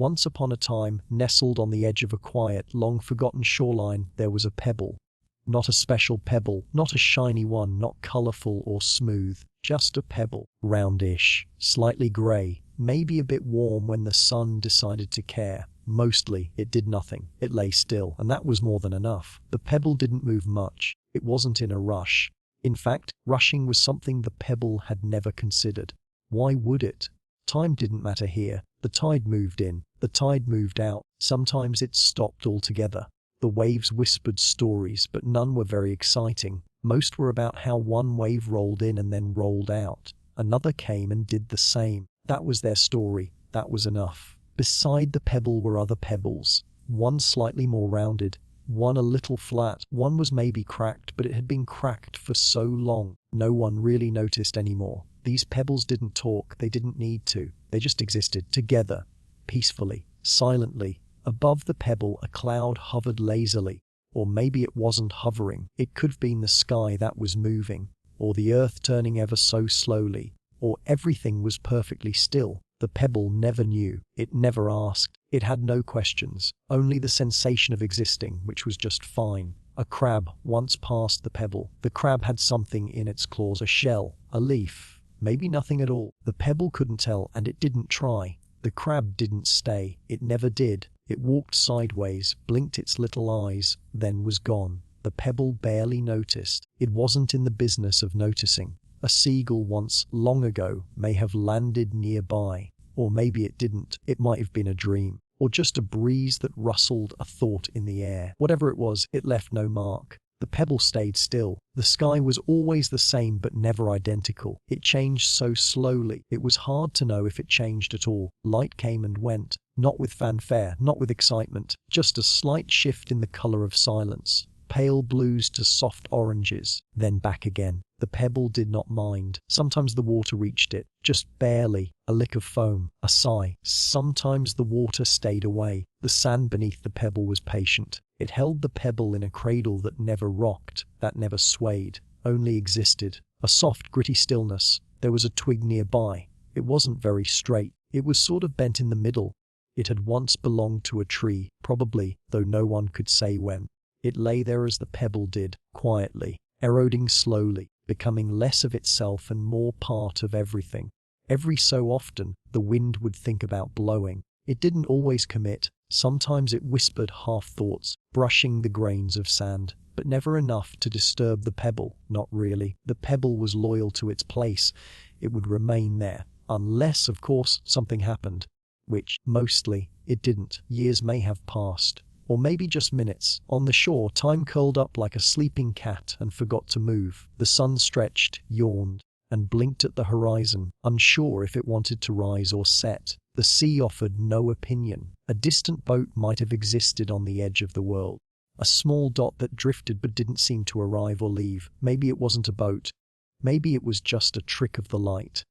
Once upon a time, nestled on the edge of a quiet, long-forgotten shoreline, there was a pebble. Not a special pebble, not a shiny one, not colorful or smooth, just a pebble. Roundish, slightly gray, maybe a bit warm when the sun decided to care. Mostly, it did nothing. It lay still, and that was more than enough. The pebble didn't move much. It wasn't in a rush. In fact, rushing was something the pebble had never considered. Why would it? Time didn't matter here. The tide moved in. The tide moved out. Sometimes it stopped altogether. The waves whispered stories, but none were very exciting. Most were about how one wave rolled in and then rolled out. Another came and did the same. That was their story. That was enough. Beside the pebble were other pebbles. One slightly more rounded, one a little flat, one was maybe cracked, but it had been cracked for so long. No one really noticed anymore. These pebbles didn't talk, they didn't need to. They just existed, together, peacefully, silently. Above the pebble, a cloud hovered lazily. Or maybe it wasn't hovering. It could have been the sky that was moving, or the earth turning ever so slowly, or everything was perfectly still. The pebble never knew. It never asked. It had no questions, only the sensation of existing, which was just fine. A crab once passed the pebble. The crab had something in its claws, a shell, a leaf, maybe nothing at all. The pebble couldn't tell, and it didn't try. The crab didn't stay. It never did. It walked sideways, blinked its little eyes, then was gone. The pebble barely noticed. It wasn't in the business of noticing. A seagull once, long ago, may have landed nearby. Or maybe it didn't. It might have been a dream. Or just a breeze that rustled a thought in the air. Whatever it was, it left no mark. The pebble stayed still. The sky was always the same but never identical. It changed so slowly, it was hard to know if it changed at all. Light came and went. Not with fanfare, not with excitement. Just a slight shift in the color of silence. Pale blues to soft oranges, then back again. The pebble did not mind. Sometimes the water reached it, just barely, a lick of foam, a sigh. Sometimes the water stayed away. The sand beneath the pebble was patient. It held the pebble in a cradle that never rocked, that never swayed, only existed. A soft, gritty stillness. There was a twig nearby. It wasn't very straight. It was sort of bent in the middle. It had once belonged to a tree, probably, though no one could say when. It lay there as the pebble did, quietly, eroding slowly, becoming less of itself and more part of everything. Every so often, the wind would think about blowing. It didn't always commit. Sometimes it whispered half-thoughts, brushing the grains of sand, but never enough to disturb the pebble. Not really. The pebble was loyal to its place. It would remain there, unless, of course, something happened. Which, mostly, it didn't. Years may have passed. Or maybe just minutes. On the shore, time curled up like a sleeping cat and forgot to move. The sun stretched, yawned, and blinked at the horizon, unsure if it wanted to rise or set. The sea offered no opinion. A distant boat might have existed on the edge of the world. A small dot that drifted but didn't seem to arrive or leave. Maybe it wasn't a boat. Maybe it was just a trick of the light.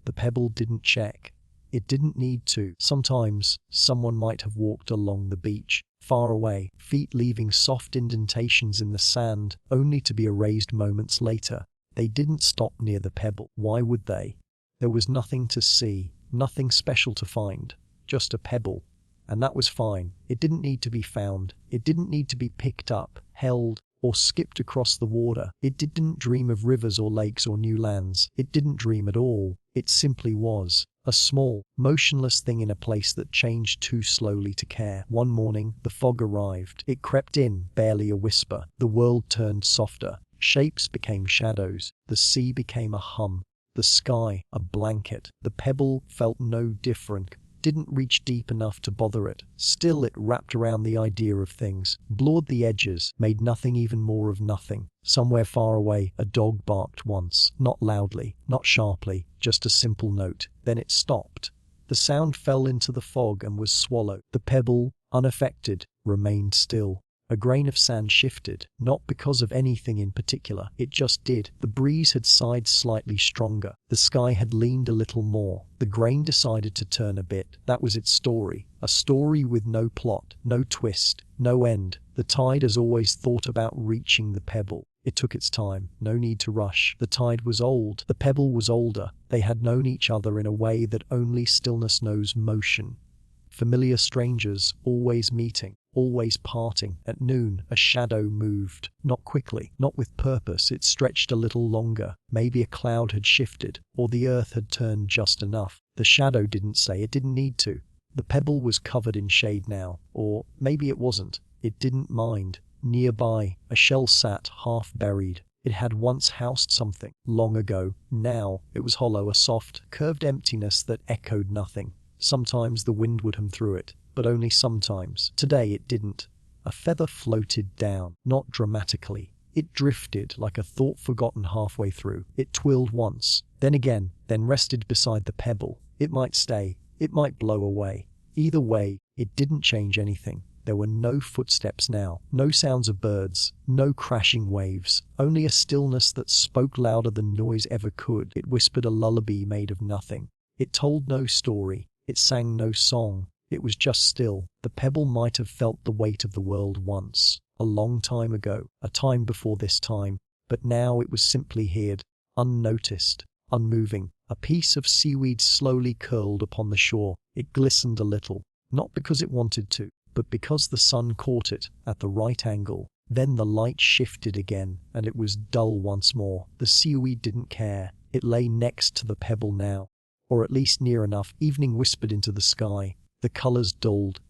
The pebble didn't check. It didn't need to. Sometimes, someone might have walked along the beach, far away, feet leaving soft indentations in the sand, only to be erased moments later. They didn't stop near the pebble. Why would they? There was nothing to see, nothing special to find, just a pebble. And that was fine. It didn't need to be found. It didn't need to be picked up, held, or skipped across the water. It didn't dream of rivers or lakes or new lands. It didn't dream at all. It simply was. A small, motionless thing in a place that changed too slowly to care. One morning, the fog arrived. It crept in, barely a whisper. The world turned softer. Shapes became shadows. The sea became a hum. The sky, a blanket. The pebble felt no different. Didn't reach deep enough to bother it. Still, it wrapped around the idea of things, blurred the edges, made nothing even more of nothing. Somewhere far away, a dog barked once, not loudly, not sharply, just a simple note. Then it stopped. The sound fell into the fog and was swallowed. The pebble, unaffected, remained still. A grain of sand shifted, not because of anything in particular. It just did. The breeze had sighed slightly stronger. The sky had leaned a little more. The grain decided to turn a bit. That was its story. A story with no plot, no twist, no end. The tide has always thought about reaching the pebble. It took its time. No need to rush. The tide was old. The pebble was older. They had known each other in a way that only stillness knows motion. Familiar strangers, always meeting, always parting. At noon, a shadow moved. Not quickly, not with purpose, it stretched a little longer. Maybe a cloud had shifted, or the earth had turned just enough. The shadow didn't say, it didn't need to. The pebble was covered in shade now, or maybe it wasn't. It didn't mind. Nearby, a shell sat, half buried. It had once housed something, long ago. Now, it was hollow, a soft, curved emptiness that echoed nothing. Sometimes the wind would hum through it, but only sometimes. Today it didn't. A feather floated down, not dramatically. It drifted like a thought forgotten halfway through. It twirled once, then again, then rested beside the pebble. It might stay, it might blow away. Either way, it didn't change anything. There were no footsteps now, no sounds of birds, no crashing waves, only a stillness that spoke louder than noise ever could. It whispered a lullaby made of nothing. It told no story, it sang no song. It was just still. The pebble might have felt the weight of the world once, a long time ago, a time before this time, but now it was simply here, unnoticed, unmoving. A piece of seaweed slowly curled upon the shore. It glistened a little, not because it wanted to, but because the sun caught it at the right angle. Then the light shifted again, and it was dull once more. The seaweed didn't care. It lay next to the pebble now, or at least near enough. Evening whispered into the sky. The colors dulled.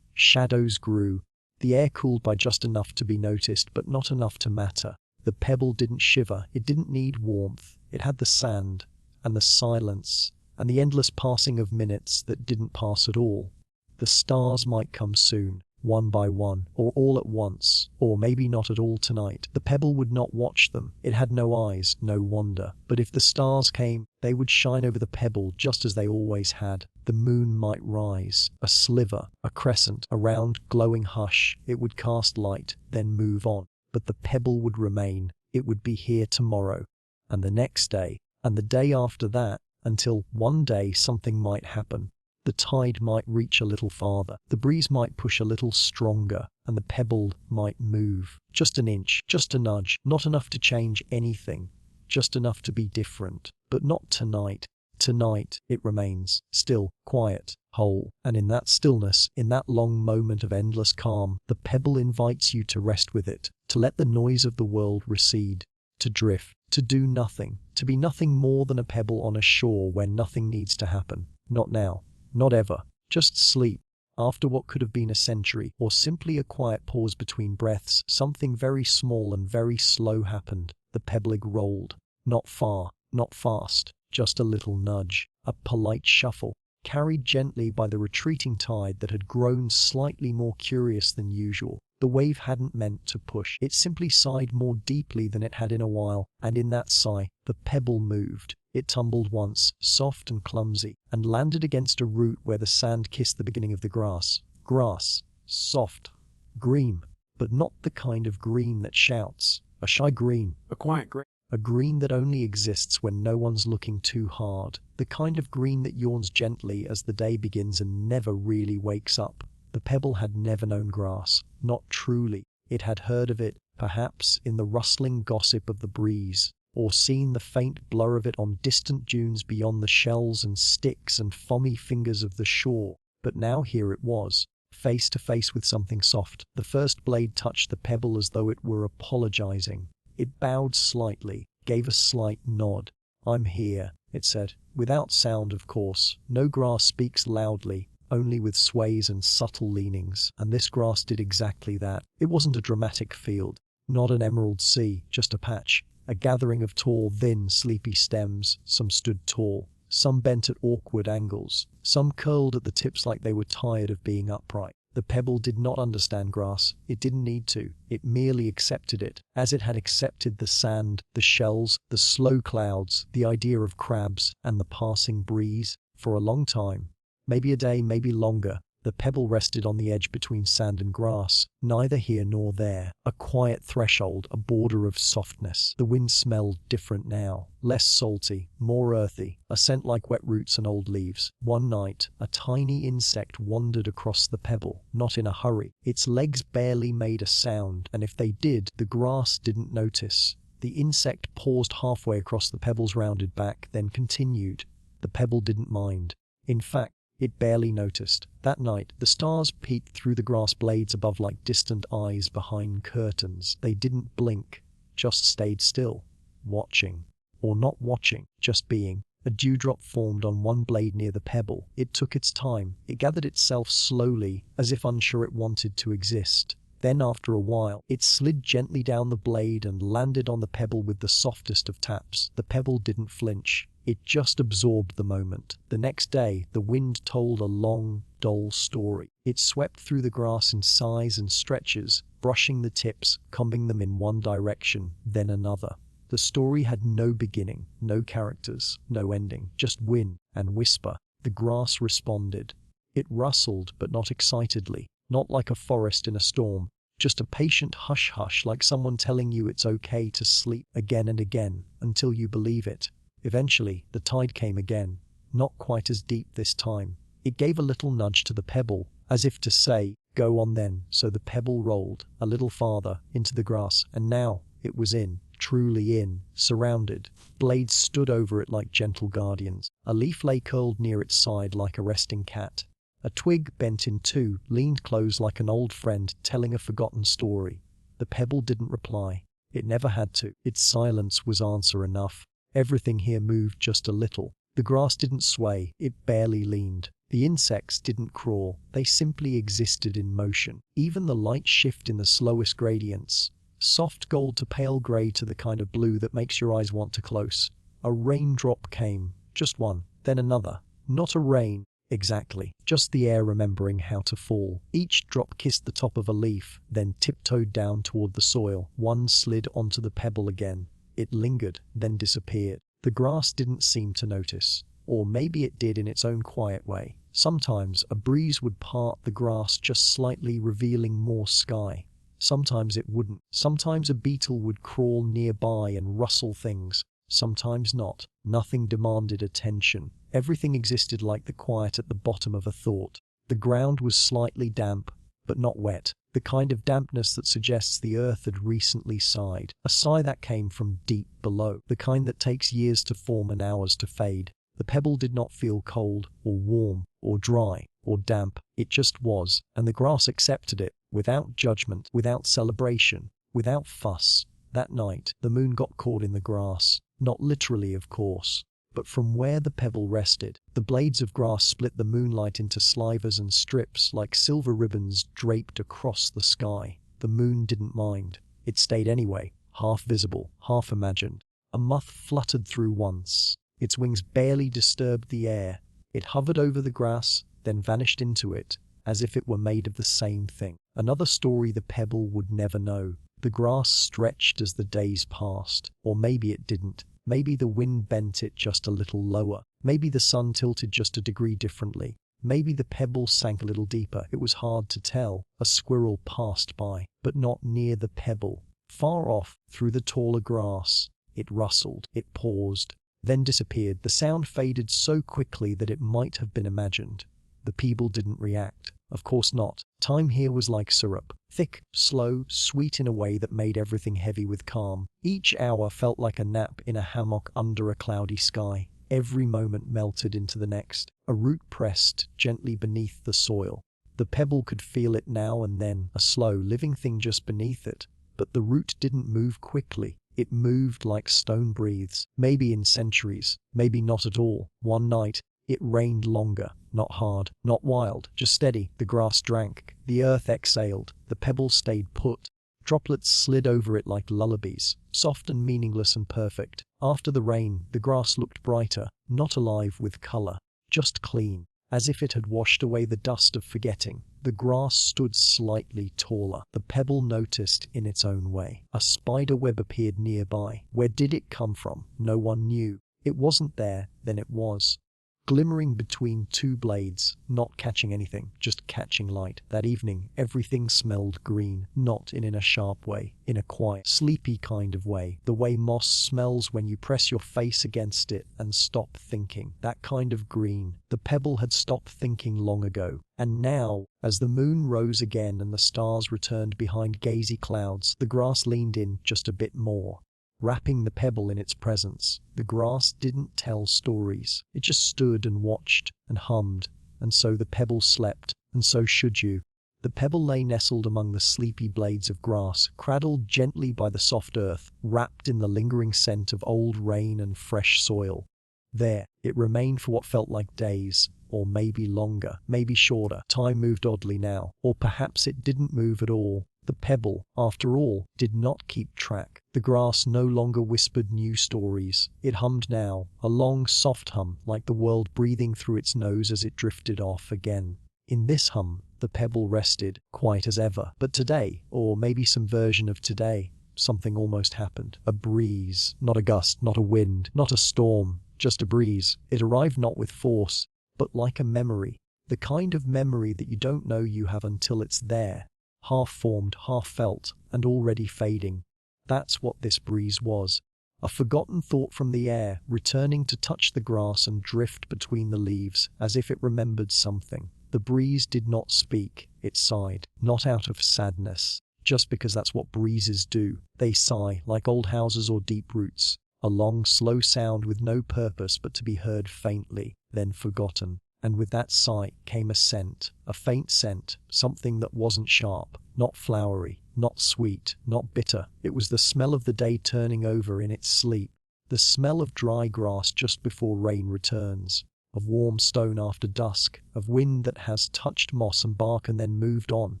Shadows grew. The air cooled by just enough to be noticed, but not enough to matter. The pebble didn't shiver. It didn't need warmth. It had the sand, and the silence, and the endless passing of minutes that didn't pass at all. The stars might come soon, one by one, or all at once, or maybe not at all tonight. The pebble would not watch them. It had no eyes, no wonder. But if the stars came, they would shine over the pebble just as they always had. The moon might rise, a sliver, a crescent, a round, glowing hush. It would cast light, then move on. But the pebble would remain. It would be here tomorrow, and the next day, and the day after that, until one day something might happen. The tide might reach a little farther, the breeze might push a little stronger, and the pebble might move. Just an inch, just a nudge, not enough to change anything, just enough to be different. But not tonight. Tonight, it remains, still, quiet, whole. And in that stillness, in that long moment of endless calm, the pebble invites you to rest with it, to let the noise of the world recede, to drift, to do nothing, to be nothing more than a pebble on a shore where nothing needs to happen. Not now. Not ever. Just sleep. After what could have been a century, or simply a quiet pause between breaths, something very small and very slow happened. The pebble rolled. Not far, not fast, just a little nudge, a polite shuffle, carried gently by the retreating tide that had grown slightly more curious than usual. The wave hadn't meant to push. It simply sighed more deeply than it had in a while, and in that sigh, the pebble moved. It tumbled once, soft and clumsy, and landed against a root where the sand kissed the beginning of the grass. Grass. Soft. Green. But not the kind of green that shouts. A shy green. A quiet green. A green that only exists when no one's looking too hard. The kind of green that yawns gently as the day begins and never really wakes up. The pebble had never known grass. Not truly. It had heard of it, perhaps, in the rustling gossip of the breeze, or seen the faint blur of it on distant dunes beyond the shells and sticks and foamy fingers of the shore. But now here it was, face to face with something soft. The first blade touched the pebble as though it were apologizing. It bowed slightly, gave a slight nod. "I'm here," it said, without sound, of course. No grass speaks loudly, only with sways and subtle leanings, and this grass did exactly that. It wasn't a dramatic field, not an emerald sea, just a patch. A gathering of tall, thin, sleepy stems. Some stood tall, some bent at awkward angles, some curled at the tips like they were tired of being upright. The pebble did not understand grass. It didn't need to. It merely accepted it, as it had accepted the sand, the shells, the slow clouds, the idea of crabs, and the passing breeze. For a long time, maybe a day, maybe longer, the pebble rested on the edge between sand and grass, neither here nor there. A quiet threshold, a border of softness. The wind smelled different now, less salty, more earthy, a scent like wet roots and old leaves. One night, a tiny insect wandered across the pebble, not in a hurry. Its legs barely made a sound, and if they did, the grass didn't notice. The insect paused halfway across the pebble's rounded back, then continued. The pebble didn't mind. In fact, It barely noticed. That night, the stars peeked through the grass blades above like distant eyes behind curtains. They didn't blink, just stayed still, watching. Or not watching, just being. A dewdrop formed on one blade near the pebble. It took its time. It gathered itself slowly, as if unsure it wanted to exist. Then after a while, it slid gently down the blade and landed on the pebble with the softest of taps. The pebble didn't flinch. It just absorbed the moment. The next day, the wind told a long, dull story. It swept through the grass in sighs and stretches, brushing the tips, combing them in one direction, then another. The story had no beginning, no characters, no ending, just wind and whisper. The grass responded. It rustled, but not excitedly, not like a forest in a storm, just a patient hush-hush like someone telling you it's okay to sleep again and again, until you believe it. Eventually, the tide came again, not quite as deep this time. It gave a little nudge to the pebble, as if to say, "Go on then." So the pebble rolled a little farther into the grass, and now it was in. Truly in, surrounded. Blades stood over it like gentle guardians. A leaf lay curled near its side like a resting cat. A twig, bent in two, leaned close like an old friend telling a forgotten story. The pebble didn't reply. It never had to. Its silence was answer enough. Everything here moved just a little. The grass didn't sway. It barely leaned. The insects didn't crawl. They simply existed in motion. Even the light shift in the slowest gradients. Soft gold to pale grey to the kind of blue that makes your eyes want to close. A raindrop came, just one, then another. Not a rain, exactly, just the air remembering how to fall. Each drop kissed the top of a leaf, then tiptoed down toward the soil. One slid onto the pebble again. It lingered, then disappeared. The grass didn't seem to notice. Or maybe it did in its own quiet way. Sometimes a breeze would part the grass just slightly, revealing more sky. Sometimes it wouldn't. Sometimes a beetle would crawl nearby and rustle things. Sometimes not. Nothing demanded attention. Everything existed like the quiet at the bottom of a thought. The ground was slightly damp, but not wet. The kind of dampness that suggests the earth had recently sighed. A sigh that came from deep below. The kind that takes years to form and hours to fade. The pebble did not feel cold, or warm, or dry, or damp. It just was, and the grass accepted it. Without judgment, without celebration, without fuss. That night, the moon got caught in the grass. Not literally, of course, but from where the pebble rested. The blades of grass split the moonlight into slivers and strips like silver ribbons draped across the sky. The moon didn't mind. It stayed anyway, half visible, half imagined. A moth fluttered through once. Its wings barely disturbed the air. It hovered over the grass, then vanished into it, as if it were made of the same thing. Another story the pebble would never know. The grass stretched as the days passed. Or maybe it didn't. Maybe the wind bent it just a little lower. Maybe the sun tilted just a degree differently. Maybe the pebble sank a little deeper. It was hard to tell. A squirrel passed by, but not near the pebble. Far off, through the taller grass, it rustled. It paused, then disappeared. The sound faded so quickly that it might have been imagined. The pebble didn't react. Of course not. Time here was like syrup. Thick, slow, sweet in a way that made everything heavy with calm. Each hour felt like a nap in a hammock under a cloudy sky. Every moment melted into the next. A root pressed gently beneath the soil. The pebble could feel it now and then, a slow, living thing just beneath it. But the root didn't move quickly. It moved like stone breathes. Maybe in centuries, maybe not at all. One night, it rained longer, not hard, not wild, just steady. The grass drank, the earth exhaled, the pebble stayed put. Droplets slid over it like lullabies, soft and meaningless and perfect. After the rain, the grass looked brighter, not alive with color, just clean, as if it had washed away the dust of forgetting. The grass stood slightly taller. The pebble noticed in its own way. A spider web appeared nearby. Where did it come from? No one knew. It wasn't there, then it was. Glimmering between two blades, not catching anything, just catching light. That evening, everything smelled green, not in a sharp way, in a quiet, sleepy kind of way. The way moss smells when you press your face against it and stop thinking. That kind of green. The pebble had stopped thinking long ago. And now, as the moon rose again and the stars returned behind gazy clouds, the grass leaned in just a bit more, wrapping the pebble in its presence. The grass didn't tell stories. It just stood and watched and hummed and so the pebble slept, and so should you. The pebble lay nestled among the sleepy blades of grass, cradled gently by the soft earth, wrapped in the lingering scent of old rain and fresh soil. There, it remained for what felt like days, or maybe longer, maybe shorter. Time moved oddly now, or perhaps it didn't move at all. The pebble, after all, did not keep track. The grass no longer whispered new stories. It hummed now, a long, soft hum, like the world breathing through its nose as it drifted off again. In this hum, the pebble rested, quiet as ever. But today, or maybe some version of today, something almost happened. A breeze, not a gust, not a wind, not a storm, just a breeze. It arrived not with force, but like a memory. The kind of memory that you don't know you have until it's there. Half-formed, half-felt, and already fading. That's what this breeze was. A forgotten thought from the air, returning to touch the grass and drift between the leaves, as if it remembered something. The breeze did not speak, it sighed, not out of sadness, just because that's what breezes do. They sigh, like old houses or deep roots, a long, slow sound with no purpose but to be heard faintly, then forgotten. And with that sigh came a scent, a faint scent, something that wasn't sharp, not flowery, not sweet, not bitter. It was the smell of the day turning over in its sleep, the smell of dry grass just before rain returns, of warm stone after dusk, of wind that has touched moss and bark and then moved on.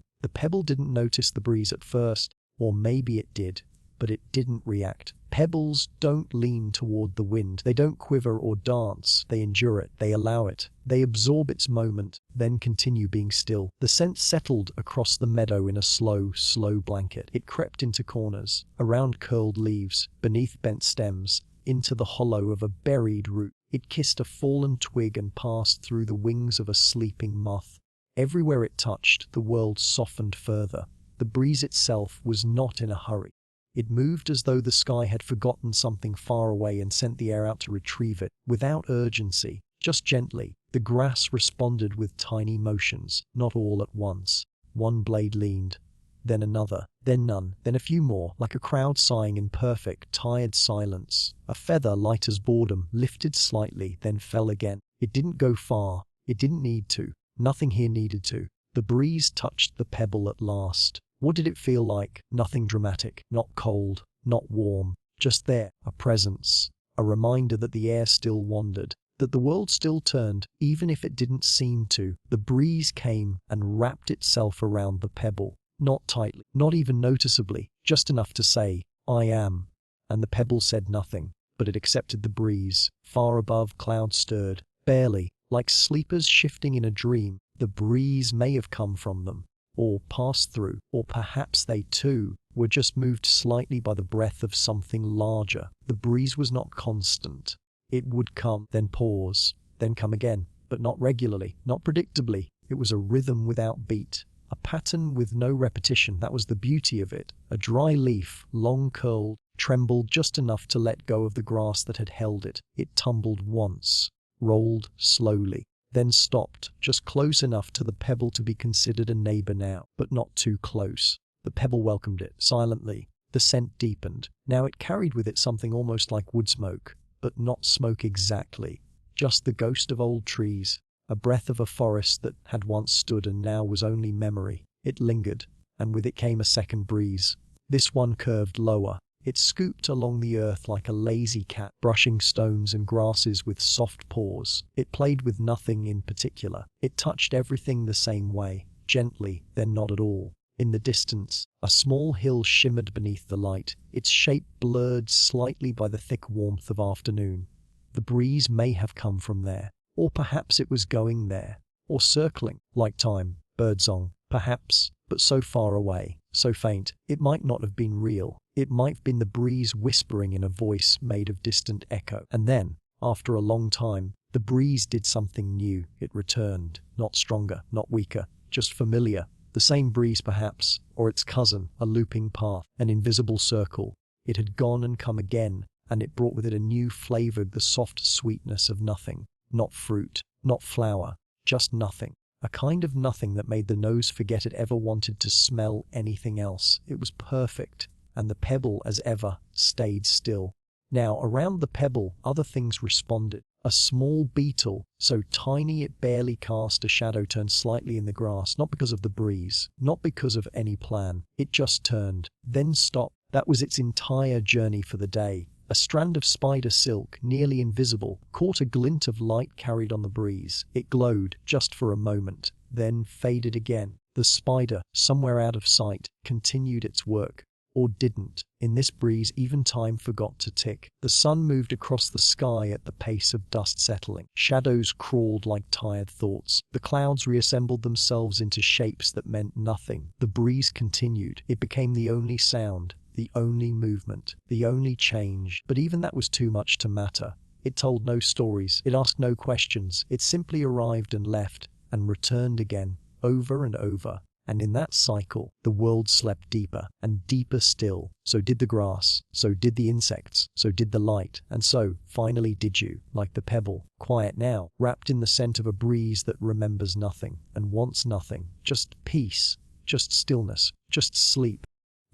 The pebble didn't notice the breeze at first, or maybe it did, but it didn't react. Pebbles don't lean toward the wind. They don't quiver or dance. They endure it. They allow it. They absorb its moment, then continue being still. The scent settled across the meadow in a slow, slow blanket. It crept into corners, around curled leaves, beneath bent stems, into the hollow of a buried root. It kissed a fallen twig and passed through the wings of a sleeping moth. Everywhere it touched, the world softened further. The breeze itself was not in a hurry. It moved as though the sky had forgotten something far away and sent the air out to retrieve it, without urgency, just gently. The grass responded with tiny motions, not all at once. One blade leaned, then another, then none, then a few more, like a crowd sighing in perfect, tired silence. A feather, light as boredom, lifted slightly, then fell again. It didn't go far. It didn't need to. Nothing here needed to. The breeze touched the pebble at last. What did it feel like? Nothing dramatic, not cold, not warm, just there, a presence, a reminder that the air still wandered, that the world still turned, even if it didn't seem to. The breeze came and wrapped itself around the pebble, not tightly, not even noticeably, just enough to say, "I am." And the pebble said nothing, but it accepted the breeze. Far above, clouds stirred, barely, like sleepers shifting in a dream. The breeze may have come from them, or passed through, or perhaps they too were just moved slightly by the breath of something larger. The breeze was not constant. It would come, then pause, then come again, but not regularly, not predictably. It was a rhythm without beat, a pattern with no repetition. That was the beauty of it. A dry leaf, long curled, trembled just enough to let go of the grass that had held it. It tumbled once, rolled slowly, then stopped, just close enough to the pebble to be considered a neighbor now, but not too close. The pebble welcomed it, silently. The scent deepened. Now it carried with it something almost like wood smoke, but not smoke exactly. Just the ghost of old trees, a breath of a forest that had once stood and now was only memory. It lingered, and with it came a second breeze. This one curved lower. It scooped along the earth like a lazy cat, brushing stones and grasses with soft paws. It played with nothing in particular. It touched everything the same way, gently, then not at all. In the distance, a small hill shimmered beneath the light, its shape blurred slightly by the thick warmth of afternoon. The breeze may have come from there, or perhaps it was going there, or circling, like time, birdsong, perhaps, but so far away, so faint, it might not have been real. It might have been the breeze whispering in a voice made of distant echo. And then, after a long time, the breeze did something new. It returned, not stronger, not weaker, just familiar. The same breeze perhaps, or its cousin, a looping path, an invisible circle. It had gone and come again, and it brought with it a new flavor, the soft sweetness of nothing. Not fruit, not flower, just nothing. A kind of nothing that made the nose forget it ever wanted to smell anything else. It was perfect, and the pebble, as ever, stayed still. Now, around the pebble, other things responded. A small beetle, so tiny it barely cast a shadow, turned slightly in the grass, not because of the breeze, not because of any plan. It just turned, then stopped. That was its entire journey for the day. A strand of spider silk, nearly invisible, caught a glint of light carried on the breeze. It glowed, just for a moment, then faded again. The spider, somewhere out of sight, continued its work. Or didn't. In this breeze, even time forgot to tick. The sun moved across the sky at the pace of dust settling. Shadows crawled like tired thoughts. The clouds reassembled themselves into shapes that meant nothing. The breeze continued. It became the only sound, the only movement, the only change. But even that was too much to matter. It told no stories. It asked no questions. It simply arrived and left, and returned again, over and over. And in that cycle, the world slept deeper and deeper still. So did the grass, so did the insects, so did the light, and so, finally, did you, like the pebble, quiet now, wrapped in the scent of a breeze that remembers nothing and wants nothing, just peace, just stillness, just sleep.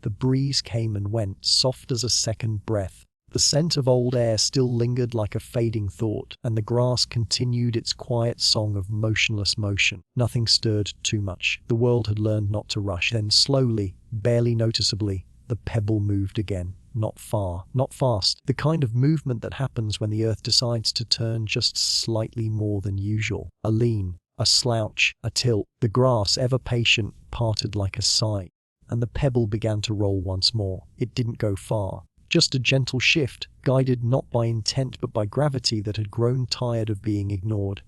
The breeze came and went, soft as a second breath. The scent of old air still lingered like a fading thought, and the grass continued its quiet song of motionless motion. Nothing stirred too much. The world had learned not to rush. Then slowly, barely noticeably, the pebble moved again. Not far, not fast. The kind of movement that happens when the earth decides to turn just slightly more than usual. A lean, a slouch, a tilt. The grass, ever patient, parted like a sigh. And the pebble began to roll once more. It didn't go far. Just a gentle shift, guided not by intent but by gravity that had grown tired of being ignored.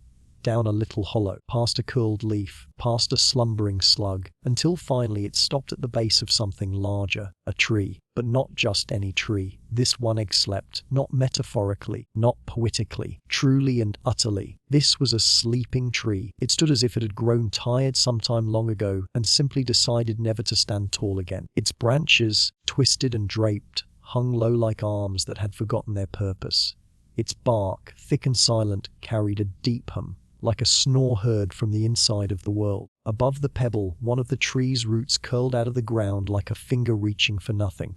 Down a little hollow, past a curled leaf, past a slumbering slug, until finally it stopped at the base of something larger, a tree. But not just any tree. This one slept, not metaphorically, not poetically, truly and utterly. This was a sleeping tree. It stood as if it had grown tired sometime long ago and simply decided never to stand tall again. Its branches, twisted and draped, hung low like arms that had forgotten their purpose. Its bark, thick and silent, carried a deep hum, like a snore heard from the inside of the world. Above the pebble, one of the tree's roots curled out of the ground like a finger reaching for nothing.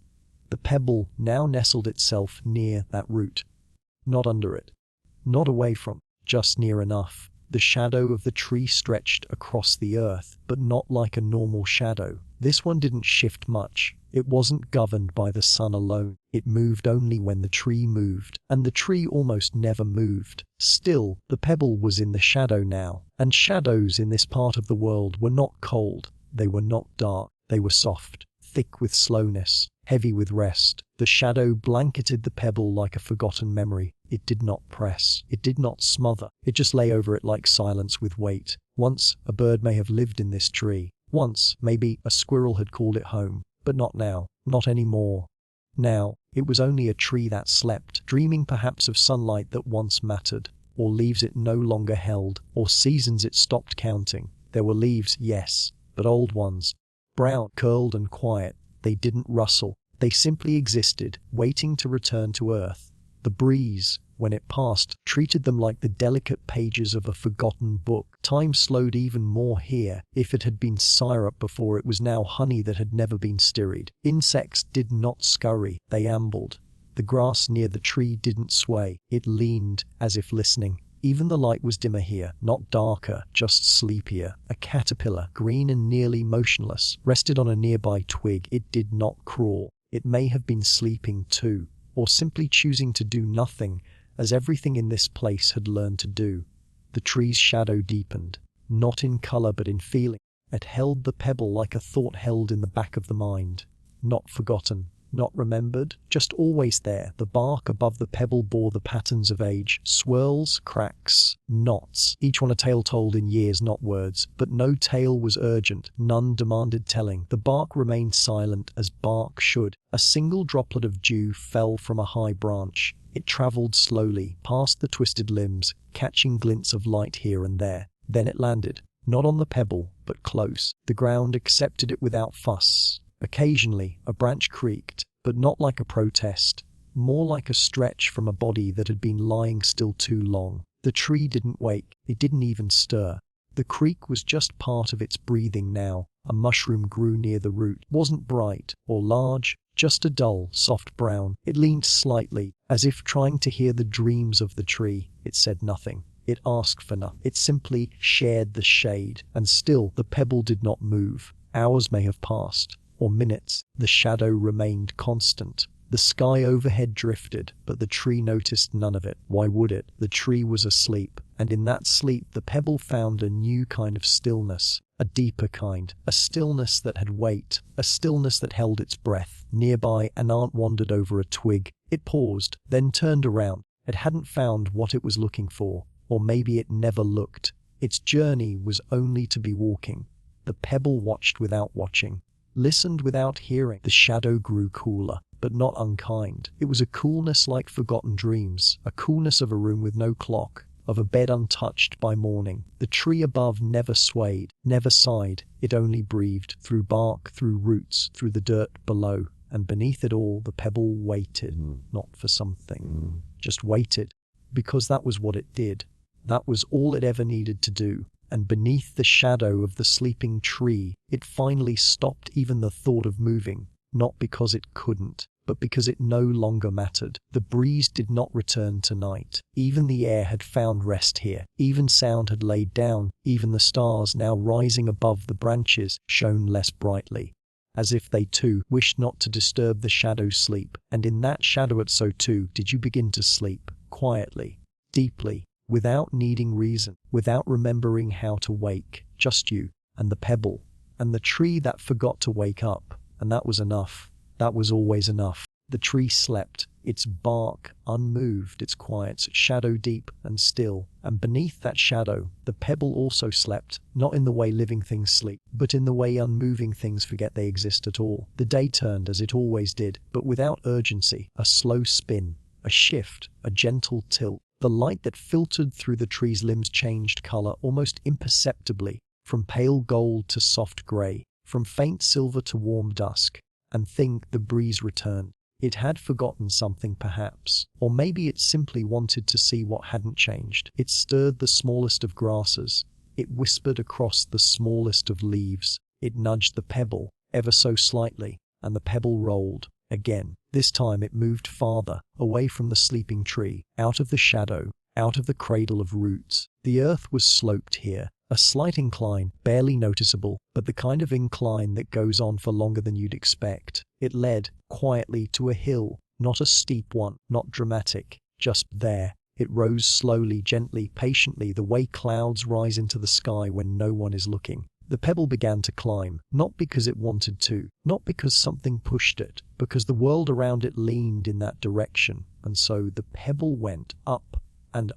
The pebble now nestled itself near that root. Not under it. Not away from. Just near enough. The shadow of the tree stretched across the earth, but not like a normal shadow. This one didn't shift much. It wasn't governed by the sun alone. It moved only when the tree moved, and the tree almost never moved. Still, the pebble was in the shadow now, and shadows in this part of the world were not cold. They were not dark. They were soft, thick with slowness, heavy with rest. The shadow blanketed the pebble like a forgotten memory. It did not press. It did not smother. It just lay over it like silence with weight. Once, a bird may have lived in this tree. Once, maybe, a squirrel had called it home. But not now. Not anymore. Now, it was only a tree that slept, dreaming perhaps of sunlight that once mattered, or leaves it no longer held, or seasons it stopped counting. There were leaves, yes, but old ones. Brown, curled and quiet. They didn't rustle. They simply existed, waiting to return to earth. The breeze, when it passed, treated them like the delicate pages of a forgotten book. Time slowed even more here. If it had been syrup before, it was now honey that had never been stirred. Insects did not scurry. They ambled. The grass near the tree didn't sway. It leaned, as if listening. Even the light was dimmer here, not darker, just sleepier. A caterpillar, green and nearly motionless, rested on a nearby twig. It did not crawl. It may have been sleeping too, or simply choosing to do nothing, as everything in this place had learned to do. The tree's shadow deepened, not in color but in feeling. It held the pebble like a thought held in the back of the mind. Not forgotten, not remembered, just always there. The bark above the pebble bore the patterns of age, swirls, cracks, knots, each one a tale told in years, not words. But no tale was urgent, none demanded telling. The bark remained silent, as bark should. A single droplet of dew fell from a high branch. It traveled slowly, past the twisted limbs, catching glints of light here and there. Then it landed, not on the pebble, but close. The ground accepted it without fuss. Occasionally, a branch creaked, but not like a protest, more like a stretch from a body that had been lying still too long. The tree didn't wake, it didn't even stir. The creak was just part of its breathing now. A mushroom grew near the root. It wasn't bright or large, Just a dull, soft brown. It leaned slightly, as if trying to hear the dreams of the tree. It said nothing. It asked for nothing. It simply shared the shade. And still, the pebble did not move. Hours may have passed, or minutes. The shadow remained constant. The sky overhead drifted, but the tree noticed none of it. Why would it? The tree was asleep, and in that sleep the pebble found a new kind of stillness, a deeper kind, a stillness that had weight, a stillness that held its breath. Nearby, an ant wandered over a twig. It paused, then turned around. It hadn't found what it was looking for, or maybe it never looked. Its journey was only to be walking. The pebble watched without watching, listened without hearing. The shadow grew cooler, but not unkind. It was a coolness like forgotten dreams, a coolness of a room with no clock, of a bed untouched by morning. The tree above never swayed, never sighed. It only breathed, through bark, through roots, through the dirt below. And beneath it all, the pebble waited, not for something, just waited, because that was what it did. That was all it ever needed to do. And beneath the shadow of the sleeping tree, it finally stopped even the thought of moving, not because it couldn't, but because it no longer mattered. The breeze did not return tonight. Even the air had found rest here. Even sound had laid down. Even the stars, now rising above the branches, shone less brightly, as if they too wished not to disturb the shadow's sleep. And in that shadow so too did you begin to sleep, quietly, deeply, without needing reason, without remembering how to wake. Just you, and the pebble, and the tree that forgot to wake up. And that was enough. That was always enough. The tree slept, its bark unmoved, its quiet, shadow deep and still. And beneath that shadow, the pebble also slept, not in the way living things sleep, but in the way unmoving things forget they exist at all. The day turned as it always did, but without urgency, a slow spin, a shift, a gentle tilt. The light that filtered through the tree's limbs changed color almost imperceptibly, from pale gold to soft gray, from faint silver to warm dusk. And think, the breeze returned. It had forgotten something perhaps, or maybe it simply wanted to see what hadn't changed. It stirred the smallest of grasses. It whispered across the smallest of leaves. It nudged the pebble, ever so slightly, and the pebble rolled. Again. This time it moved farther, away from the sleeping tree, out of the shadow, out of the cradle of roots. The earth was sloped here, a slight incline, barely noticeable, but the kind of incline that goes on for longer than you'd expect. It led, quietly, to a hill, not a steep one, not dramatic, just there. It rose slowly, gently, patiently, the way clouds rise into the sky when no one is looking. The pebble began to climb, not because it wanted to, not because something pushed it, because the world around it leaned in that direction. And so the pebble went up, and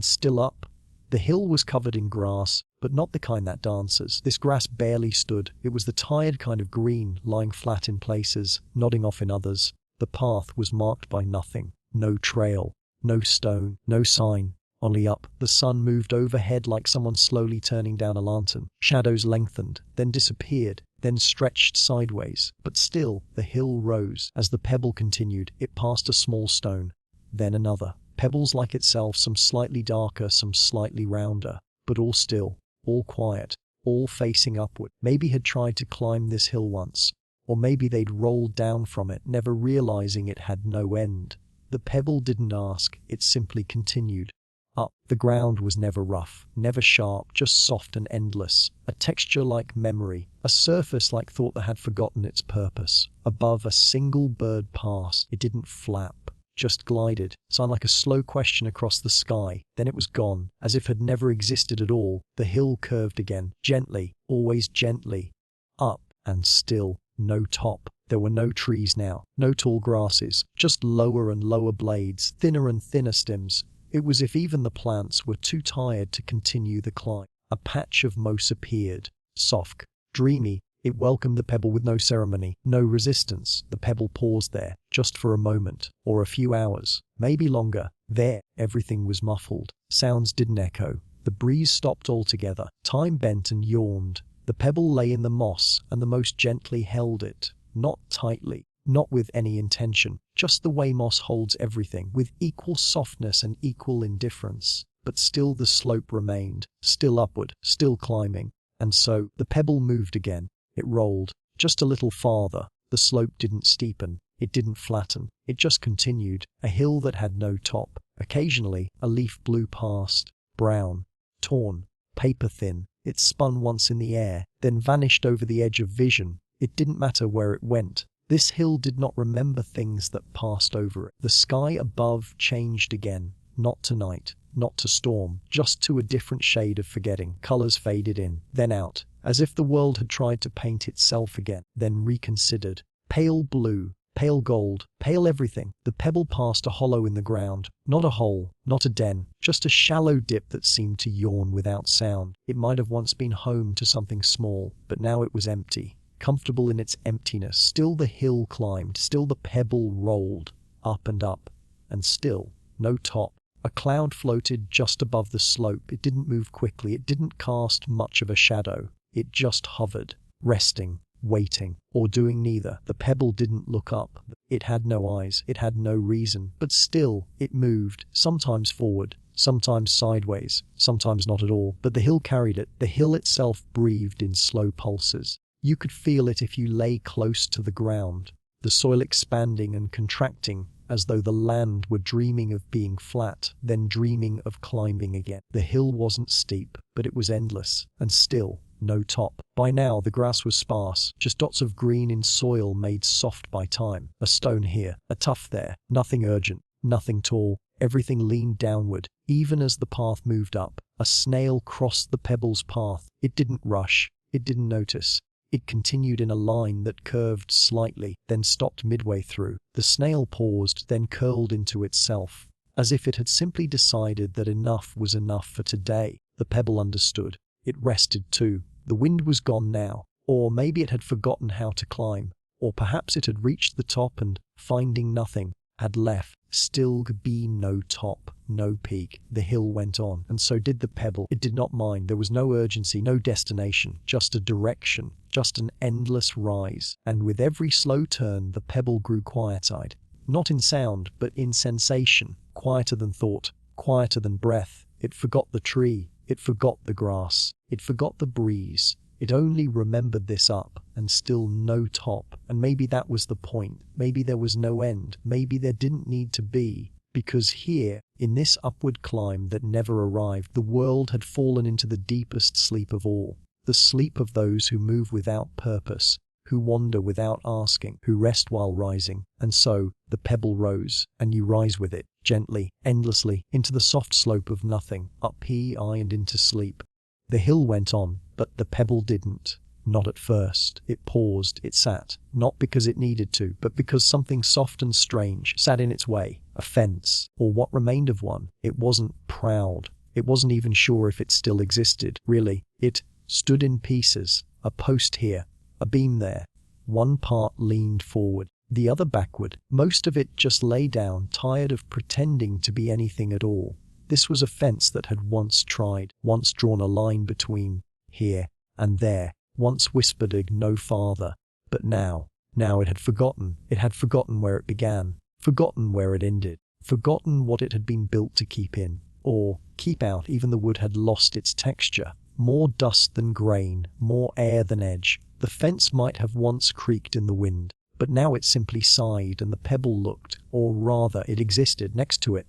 still up. The hill was covered in grass, but not the kind that dances. This grass barely stood. It was the tired kind of green, lying flat in places, nodding off in others. The path was marked by nothing. No trail, no stone, no sign. Only up. The sun moved overhead like someone slowly turning down a lantern. Shadows lengthened, then disappeared, then stretched sideways. But still, the hill rose. As the pebble continued, it passed a small stone, then another. Pebbles like itself, some slightly darker, some slightly rounder, but all still, all quiet, all facing upward. Maybe had tried to climb this hill once, or maybe they'd rolled down from it, never realizing it had no end. The pebble didn't ask, it simply continued. Up. The ground was never rough, never sharp, just soft and endless. A texture like memory, a surface like thought that had forgotten its purpose. Above, a single bird passed. It didn't flap, just glided, sound like a slow question across the sky. Then it was gone, as if it had never existed at all. The hill curved again, gently, always gently. Up, and still, no top. There were no trees now, no tall grasses, just lower and lower blades, thinner and thinner stems. It was as if even the plants were too tired to continue the climb. A patch of moss appeared, soft, dreamy. It welcomed the pebble with no ceremony, no resistance. The pebble paused there, just for a moment, or a few hours, maybe longer. There, everything was muffled. Sounds didn't echo. The breeze stopped altogether. Time bent and yawned. The pebble lay in the moss, and the moss gently held it, not tightly, not with any intention, just the way moss holds everything, with equal softness and equal indifference. But still the slope remained, still upward, still climbing. And so, the pebble moved again. It rolled, just a little farther, The slope didn't steepen, it didn't flatten, it just continued, a hill that had no top. Occasionally, a leaf blew past, brown, torn, paper-thin. It spun once in the air, then vanished over the edge of vision. It didn't matter where it went. This hill did not remember things that passed over it. The sky above changed again, not to night, not to storm, just to a different shade of forgetting. Colors faded in, then out, as if the world had tried to paint itself again, then reconsidered. Pale blue, pale gold, pale everything. The pebble passed a hollow in the ground. Not a hole, not a den, just a shallow dip that seemed to yawn without sound. It might have once been home to something small, but now it was empty, comfortable in its emptiness. Still the hill climbed, still the pebble rolled, up, and still no top. A cloud floated just above the slope. It didn't move quickly, it didn't cast much of a shadow. It just hovered, resting, waiting, or doing neither. The pebble didn't look up. It had no eyes, it had no reason, but still it moved, sometimes forward, sometimes sideways, sometimes not at all. But the hill carried it. The hill itself breathed in slow pulses. You could feel it if you lay close to the ground, the soil expanding and contracting, as though the land were dreaming of being flat, then dreaming of climbing again. The hill wasn't steep, but it was endless, and still no top. By now the grass was sparse, just dots of green in soil made soft by time. A stone here, a tuft there, nothing urgent, nothing tall. Everything leaned downward. Even as the path moved up, a snail crossed the pebble's path. It didn't rush, it didn't notice. It continued in a line that curved slightly, then stopped midway through. The snail paused, then curled into itself, as if it had simply decided that enough was enough for today. The pebble understood. It rested too. The wind was gone now, or maybe it had forgotten how to climb, or perhaps it had reached the top and, finding nothing, had left. Still could be no top, no peak. The hill went on, and so did the pebble. It did not mind. There was no urgency, no destination, just a direction, just an endless rise. And with every slow turn, the pebble grew quiet-eyed. Not in sound, but in sensation. Quieter than thought, quieter than breath. It forgot the tree. It forgot the grass. It forgot the breeze. It only remembered this up, and still no top. And maybe that was the point. Maybe there was no end. Maybe there didn't need to be. Because here, in this upward climb that never arrived, the world had fallen into the deepest sleep of all. The sleep of those who move without purpose, who wander without asking, who rest while rising. And so, the pebble rose, and you rise with it, gently, endlessly, into the soft slope of nothing, up high and into sleep. The hill went on, but the pebble didn't. Not at first. It paused, it sat, not because it needed to, but because something soft and strange sat in its way. A fence, or what remained of one. It wasn't proud. It wasn't even sure if it still existed. Really, it stood in pieces. A post here, a beam there. One part leaned forward, the other backward. Most of it just lay down, tired of pretending to be anything at all. This was a fence that had once tried, once drawn a line between here and there, once whispered a no farther. But now it had forgotten. It had forgotten where it began, forgotten where it ended, forgotten what it had been built to keep in, or keep out. Even the wood had lost its texture. More dust than grain, more air than edge. The fence might have once creaked in the wind, but now it simply sighed, and the pebble looked, or rather it existed next to it.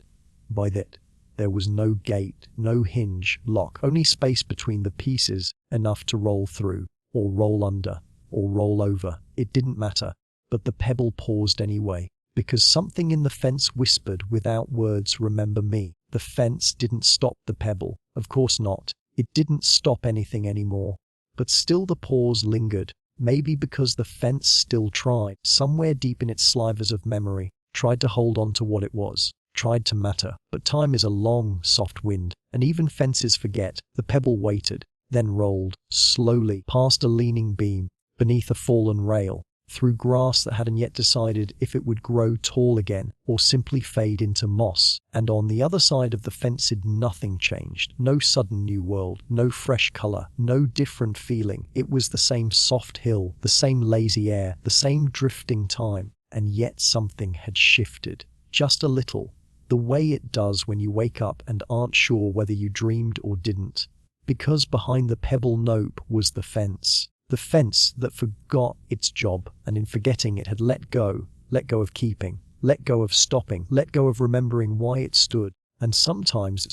By that, there was no gate, no hinge, lock, only space between the pieces, enough to roll through, or roll under, or roll over. It didn't matter, but the pebble paused anyway, because something in the fence whispered without words, "Remember me." The fence didn't stop the pebble, of course not. It didn't stop anything anymore. But still the pause lingered, maybe because the fence still tried, somewhere deep in its slivers of memory, tried to hold on to what it was, tried to matter. But time is a long, soft wind, and even fences forget. The pebble waited, then rolled, slowly, past a leaning beam, beneath a fallen rail, through grass that hadn't yet decided if it would grow tall again, or simply fade into moss. And on the other side of the fence nothing changed. No sudden new world, no fresh color, no different feeling. It was the same soft hill, the same lazy air, the same drifting time. And yet something had shifted. Just a little. The way it does when you wake up and aren't sure whether you dreamed or didn't. Because behind the pebble nope was the fence. The fence that forgot its job, and in forgetting it had let go of keeping, let go of stopping, let go of remembering why it stood. And sometimes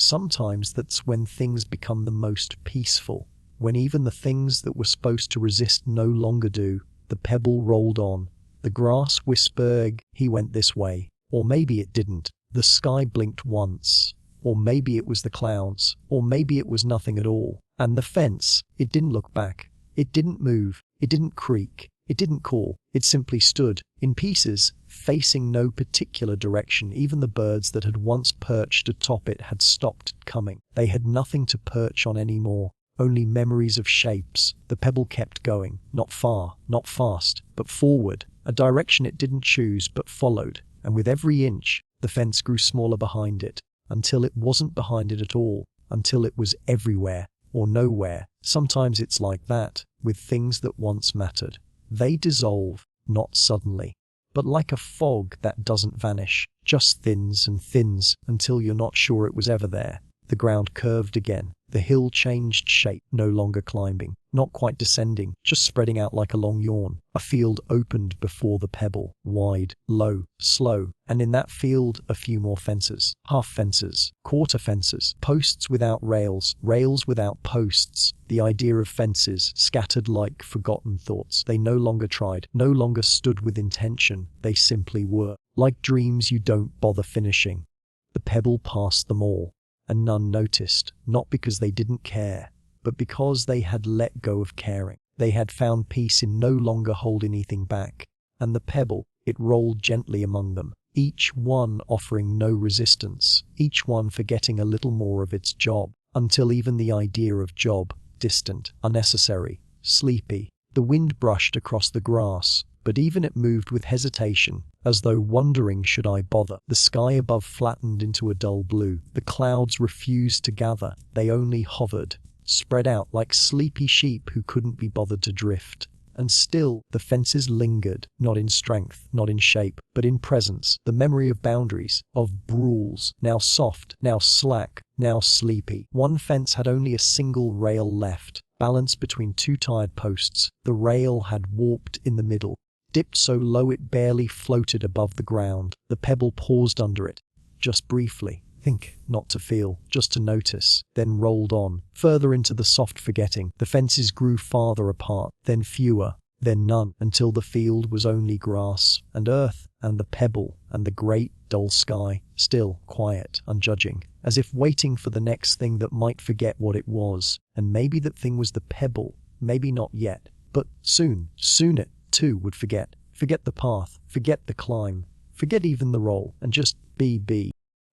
that's when things become the most peaceful, when even the things that were supposed to resist no longer do. The pebble rolled on. The grass whispered, he went this way. Or maybe it didn't. The sky blinked once. Or maybe it was the clouds. Or maybe it was nothing at all. And the fence, it didn't look back. It didn't move. It didn't creak. It didn't call. It simply stood, in pieces, facing no particular direction. Even the birds that had once perched atop it had stopped coming. They had nothing to perch on anymore. Only memories of shapes. The pebble kept going, not far, not fast, but forward, a direction it didn't choose but followed, and with every inch, the fence grew smaller behind it, until it wasn't behind it at all, until it was everywhere, or nowhere. Sometimes it's like that, with things that once mattered. They dissolve, not suddenly, but like a fog that doesn't vanish, just thins and thins until you're not sure it was ever there. The ground curved again. The hill changed shape, no longer climbing, not quite descending, just spreading out like a long yawn. A field opened before the pebble, wide, low, slow, and in that field a few more fences, half fences, quarter fences, posts without rails, rails without posts. The idea of fences scattered like forgotten thoughts. They no longer tried, no longer stood with intention, they simply were, like dreams you don't bother finishing. The pebble passed them all. And none noticed, not because they didn't care, but because they had let go of caring. They had found peace in no longer holding anything back. And the pebble, it rolled gently among them, each one offering no resistance, each one forgetting a little more of its job, until even the idea of job, distant, unnecessary, sleepy. The wind brushed across the grass, but even it moved with hesitation, as though wondering, should I bother? The sky above flattened into a dull blue. The clouds refused to gather. They only hovered, spread out like sleepy sheep who couldn't be bothered to drift. And still, the fences lingered, not in strength, not in shape, but in presence, the memory of boundaries, of rules, now soft, now slack, now sleepy. One fence had only a single rail left, balanced between two tired posts. The rail had warped in the middle, dipped so low it barely floated above the ground. The pebble paused under it, just briefly. Think, not to feel, just to notice, then rolled on, further into the soft forgetting. The fences grew farther apart, then fewer, then none, until the field was only grass, and earth, and the pebble, and the great dull sky, still, quiet, unjudging, as if waiting for the next thing that might forget what it was. And maybe that thing was the pebble, maybe not yet, but soon it, too, would forget the path, forget the climb, forget even the roll, and just be.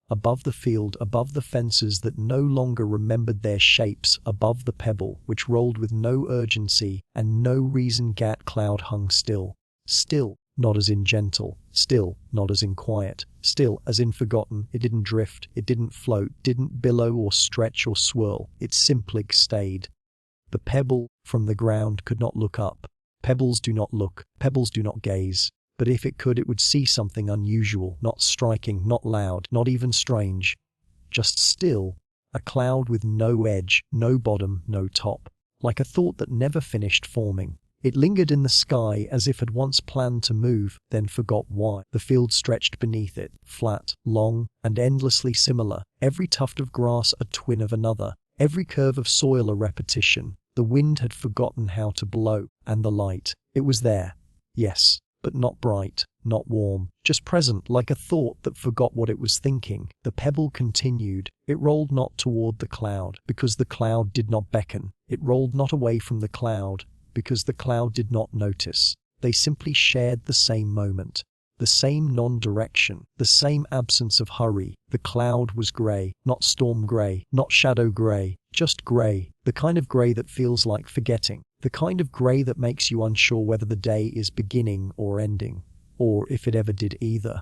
Above the field, above the fences that no longer remembered their shapes, above the pebble, which rolled with no urgency and no reason, Gat cloud hung still, not as in gentle, still, not as in quiet, still as in forgotten. It didn't drift, it didn't float, didn't billow or stretch or swirl, it simply stayed. The pebble, from the ground, could not look up. Pebbles do not look, pebbles do not gaze. But if it could, it would see something unusual, not striking, not loud, not even strange. Just still, a cloud with no edge, no bottom, no top, like a thought that never finished forming. It lingered in the sky as if it once planned to move, then forgot why. The field stretched beneath it, flat, long, and endlessly similar, every tuft of grass a twin of another, every curve of soil a repetition. The wind had forgotten how to blow, and the light, it was there, yes, but not bright, not warm, just present, like a thought that forgot what it was thinking. The pebble continued. It rolled not toward the cloud, because the cloud did not beckon. It rolled not away from the cloud, because the cloud did not notice. They simply shared the same moment, the same non-direction, the same absence of hurry. The cloud was grey, not storm grey, not shadow grey, just grey, the kind of grey that feels like forgetting, the kind of grey that makes you unsure whether the day is beginning or ending, or if it ever did either.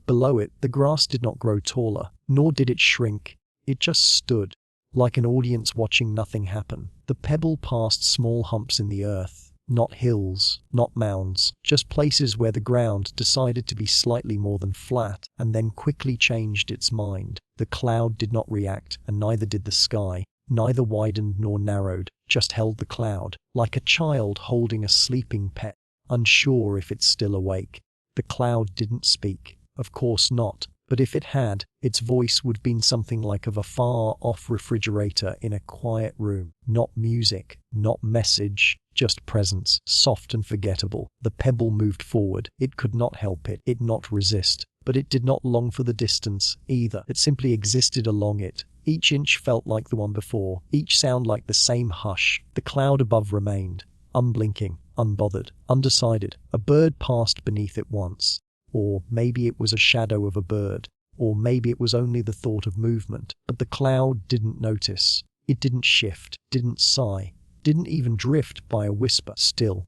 Below it, the grass did not grow taller, nor did it shrink. It just stood, like an audience watching nothing happen. The pebble passed small humps in the earth, not hills, not mounds, just places where the ground decided to be slightly more than flat, and then quickly changed its mind. The cloud did not react, and neither did the sky. neither widened nor narrowed, just held the cloud, like a child holding a sleeping pet, unsure if it's still awake. The cloud didn't speak. Of course not. But if it had, its voice would have been something like of a far-off refrigerator in a quiet room. Not music, not message, just presence, soft and forgettable. The pebble moved forward. It could not help it. It not resist. But it did not long for the distance, either. It simply existed along it. Each inch felt like the one before, each sound like the same hush. The cloud above remained, unblinking, unbothered, undecided. A bird passed beneath it once. Or maybe it was a shadow of a bird. Or maybe it was only the thought of movement. But the cloud didn't notice. It didn't shift, didn't sigh, didn't even drift by a whisper. Still,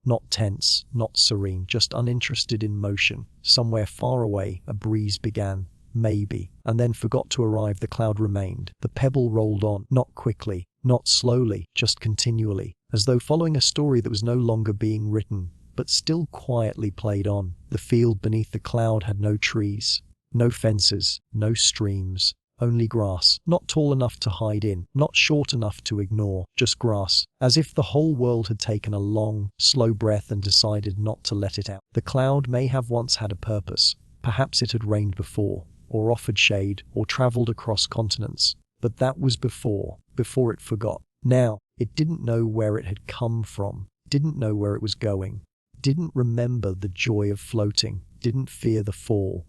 not tense, not serene, just uninterested in motion. Somewhere far away, a breeze began, maybe, and then forgot to arrive. The cloud remained. The pebble rolled on, not quickly, not slowly, just continually, as though following a story that was no longer being written, but still quietly played on. The field beneath the cloud had no trees, no fences, no streams, only grass, not tall enough to hide in, not short enough to ignore, just grass, as if the whole world had taken a long, slow breath and decided not to let it out. The cloud may have once had a purpose. Perhaps it had rained before, or offered shade, or traveled across continents. But that was before it forgot. Now, it didn't know where it had come from, didn't know where it was going, didn't remember the joy of floating, didn't fear the fall.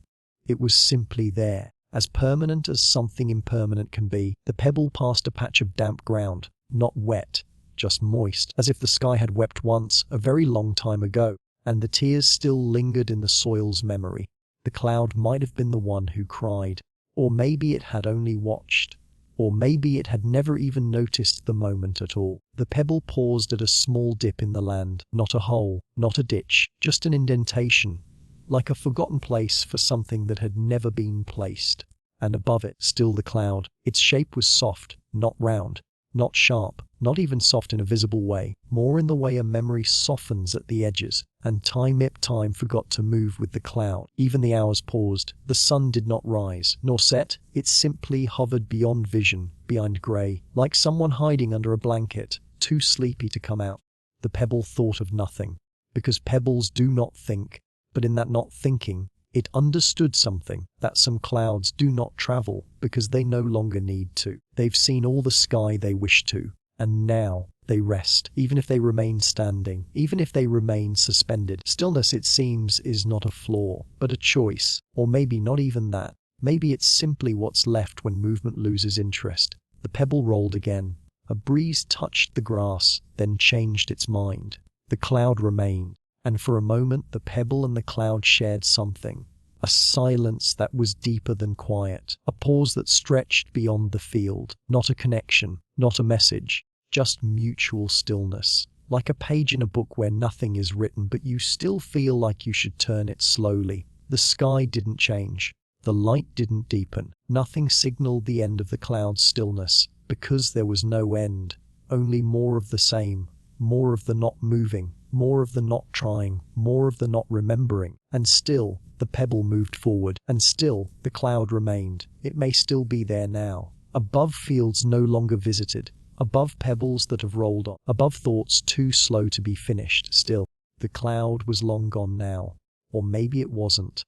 It was simply there, as permanent as something impermanent can be. The pebble passed a patch of damp ground, not wet, just moist, as if the sky had wept once, a very long time ago, and the tears still lingered in the soil's memory. The cloud might have been the one who cried, or maybe it had only watched, or maybe it had never even noticed the moment at all. The pebble paused at a small dip in the land, not a hole, not a ditch, just an indentation, like a forgotten place for something that had never been placed. And above it, still the cloud. Its shape was soft, not round, not sharp, not even soft in a visible way, more in the way a memory softens at the edges. And time forgot to move with the cloud. Even the hours paused. The sun did not rise, nor set. It simply hovered beyond vision, behind grey, like someone hiding under a blanket, too sleepy to come out. The pebble thought of nothing, because pebbles do not think. But in that not thinking, it understood something, that some clouds do not travel because they no longer need to. They've seen all the sky they wish to, and now they rest, even if they remain standing, even if they remain suspended. Stillness, it seems, is not a flaw, but a choice. Or maybe not even that. Maybe it's simply what's left when movement loses interest. The pebble rolled again. A breeze touched the grass, then changed its mind. The cloud remained. And for a moment the pebble and the cloud shared something. A silence that was deeper than quiet. A pause that stretched beyond the field. Not a connection, not a message, just mutual stillness. Like a page in a book where nothing is written but you still feel like you should turn it slowly. The sky didn't change. The light didn't deepen. Nothing signaled the end of the cloud's stillness, because there was no end. Only more of the same. More of the not moving. More of the not trying, more of the not remembering. And still, the pebble moved forward, and still, the cloud remained. It may still be there now. Above fields no longer visited, above pebbles that have rolled on, above thoughts too slow to be finished. Still, the cloud was long gone now. Or maybe it wasn't.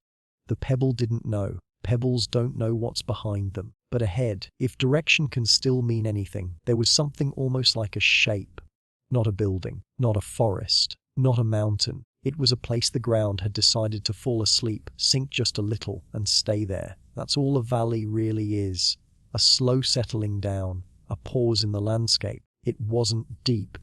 The pebble didn't know. Pebbles don't know what's behind them. But ahead, if direction can still mean anything, there was something almost like a shape. Not a building, not a forest, not a mountain. It was a place the ground had decided to fall asleep, sink just a little, and stay there. That's all a valley really is. A slow settling down, a pause in the landscape. It wasn't deep.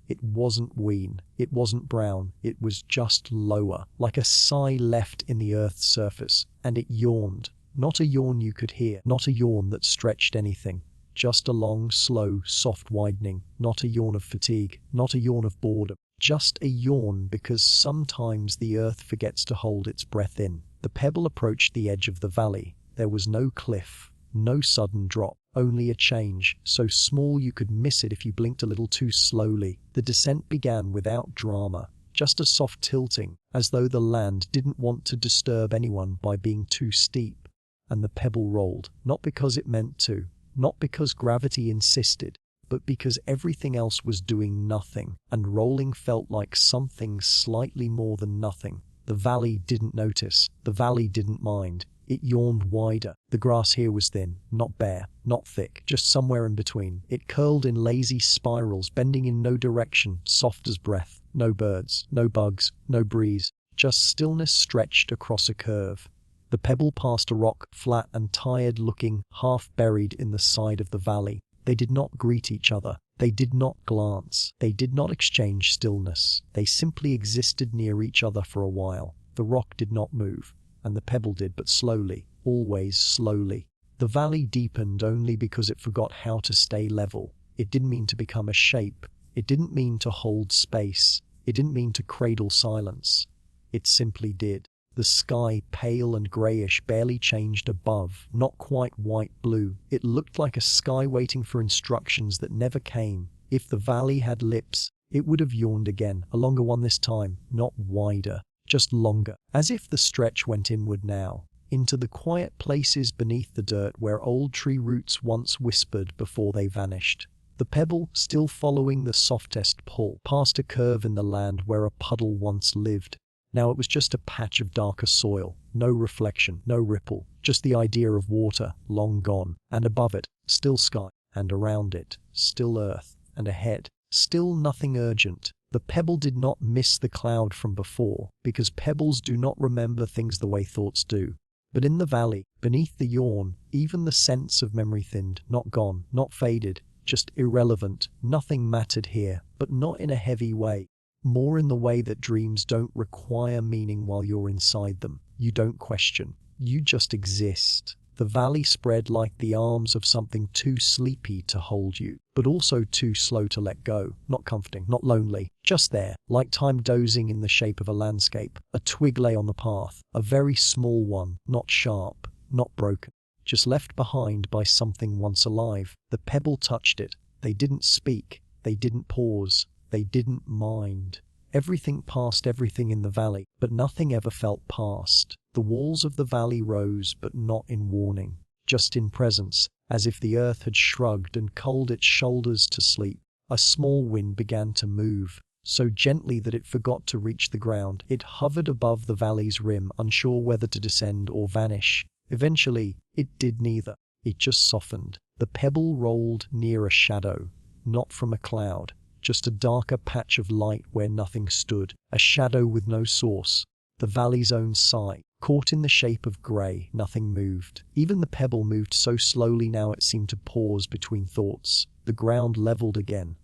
It wasn't green. It wasn't brown. It was just lower, like a sigh left in the earth's surface. And it yawned. Not a yawn you could hear, not a yawn that stretched anything. Just a long, slow, soft widening, not a yawn of fatigue, not a yawn of boredom, just a yawn because sometimes the earth forgets to hold its breath in. The pebble approached the edge of the valley. There was no cliff, no sudden drop, only a change, so small you could miss it if you blinked a little too slowly. The descent began without drama, just a soft tilting, as though the land didn't want to disturb anyone by being too steep. And the pebble rolled, not because it meant to, not because gravity insisted, but because everything else was doing nothing, and rolling felt like something slightly more than nothing. The valley didn't notice. The valley didn't mind. It yawned wider. The grass here was thin, not bare, not thick, just somewhere in between. It curled in lazy spirals, bending in no direction, soft as breath. No birds, no bugs, no breeze, just stillness stretched across a curve. The pebble passed a rock, flat and tired-looking, half buried in the side of the valley. They did not greet each other. They did not glance. They did not exchange stillness. They simply existed near each other for a while. The rock did not move, and the pebble did, but slowly, always slowly. The valley deepened only because it forgot how to stay level. It didn't mean to become a shape. It didn't mean to hold space. It didn't mean to cradle silence. It simply did. The sky, pale and greyish, barely changed above, not quite white-blue. It looked like a sky waiting for instructions that never came. If the valley had lips, it would have yawned again, a longer one this time, not wider, just longer, as if the stretch went inward now, into the quiet places beneath the dirt where old tree roots once whispered before they vanished. The pebble, still following the softest pull, passed a curve in the land where a puddle once lived. Now it was just a patch of darker soil, no reflection, no ripple, just the idea of water, long gone, and above it, still sky, and around it, still earth, and ahead, still nothing urgent. The pebble did not miss the cloud from before, because pebbles do not remember things the way thoughts do. But in the valley, beneath the yawn, even the sense of memory thinned, not gone, not faded, just irrelevant. Nothing mattered here, but not in a heavy way. More in the way that dreams don't require meaning while you're inside them. You don't question. You just exist. The valley spread like the arms of something too sleepy to hold you, but also too slow to let go. Not comforting, not lonely, just there, like time dozing in the shape of a landscape. A twig lay on the path, a very small one, not sharp, not broken, just left behind by something once alive. The pebble touched it. They didn't speak. They didn't pause. They didn't mind. Everything passed everything in the valley, but nothing ever felt past. The walls of the valley rose, but not in warning, just in presence, as if the earth had shrugged and culled its shoulders to sleep. A small wind began to move, so gently that it forgot to reach the ground. It hovered above the valley's rim, unsure whether to descend or vanish. Eventually, it did neither. It just softened. The pebble rolled near a shadow, not from a cloud. Just a darker patch of light where nothing stood, a shadow with no source, the valley's own sigh, caught in the shape of grey. Nothing moved. Even the pebble moved so slowly now it seemed to pause between thoughts. The ground levelled again.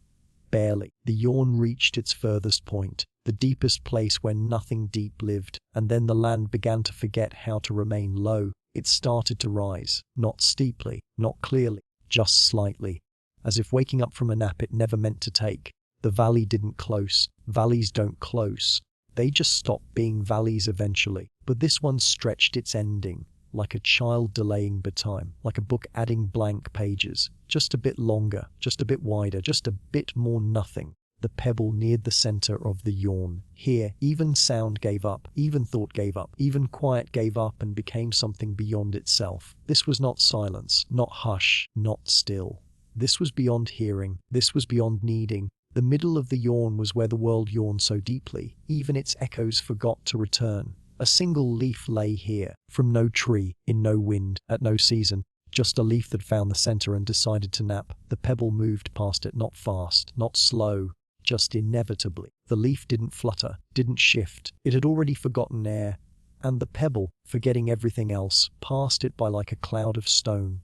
Barely. The yawn reached its furthest point, the deepest place where nothing deep lived, and then the land began to forget how to remain low. It started to rise, not steeply, not clearly, just slightly. As if waking up from a nap it never meant to take. The valley didn't close. Valleys don't close. They just stop being valleys eventually. But this one stretched its ending, like a child delaying bedtime, like a book adding blank pages. Just a bit longer, just a bit wider, just a bit more nothing. The pebble neared the center of the yawn. Here, even sound gave up, even thought gave up, even quiet gave up and became something beyond itself. This was not silence, not hush, not still. This was beyond hearing. This was beyond needing. The middle of the yawn was where the world yawned so deeply, even its echoes forgot to return. A single leaf lay here, from no tree, in no wind, at no season. Just a leaf that found the center and decided to nap. The pebble moved past it, not fast, not slow, just inevitably. The leaf didn't flutter, didn't shift. It had already forgotten air. And the pebble, forgetting everything else, passed it by like a cloud of stone.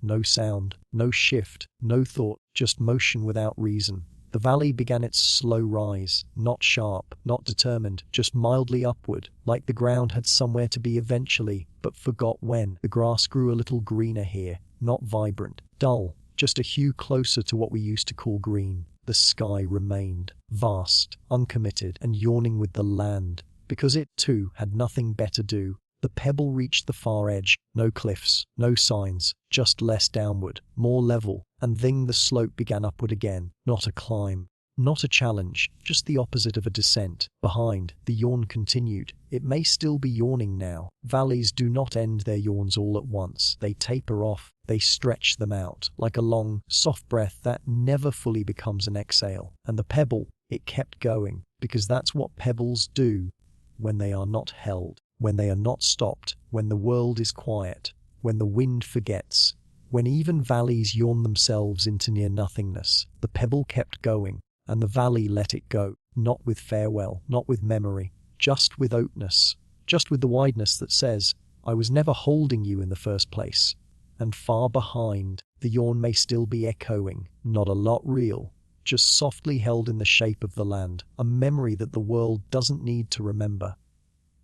No sound, no shift, no thought, just motion without reason. The valley began its slow rise, not sharp, not determined, just mildly upward, like the ground had somewhere to be eventually, but forgot when. The grass grew a little greener here, not vibrant, dull, just a hue closer to what we used to call green. The sky remained, vast, uncommitted, and yawning with the land, because it, too, had nothing better to do. The pebble reached the far edge. No cliffs, no signs, just less downward, more level, and then the slope began upward again. Not a climb, Not a challenge, just the opposite of a descent. Behind, the yawn continued. It may still be yawning now. Valleys do not end their yawns all at once. They taper off. They stretch them out, like a long, soft breath that never fully becomes an exhale. And the pebble, it kept going, because that's what pebbles do when they are not held, when they are not stopped, when the world is quiet, when the wind forgets, when even valleys yawn themselves into near nothingness. The pebble kept going, and the valley let it go, not with farewell, not with memory, just with openness, just with the wideness that says, I was never holding you in the first place. And far behind, the yawn may still be echoing, not a lot real, just softly held in the shape of the land, a memory that the world doesn't need to remember.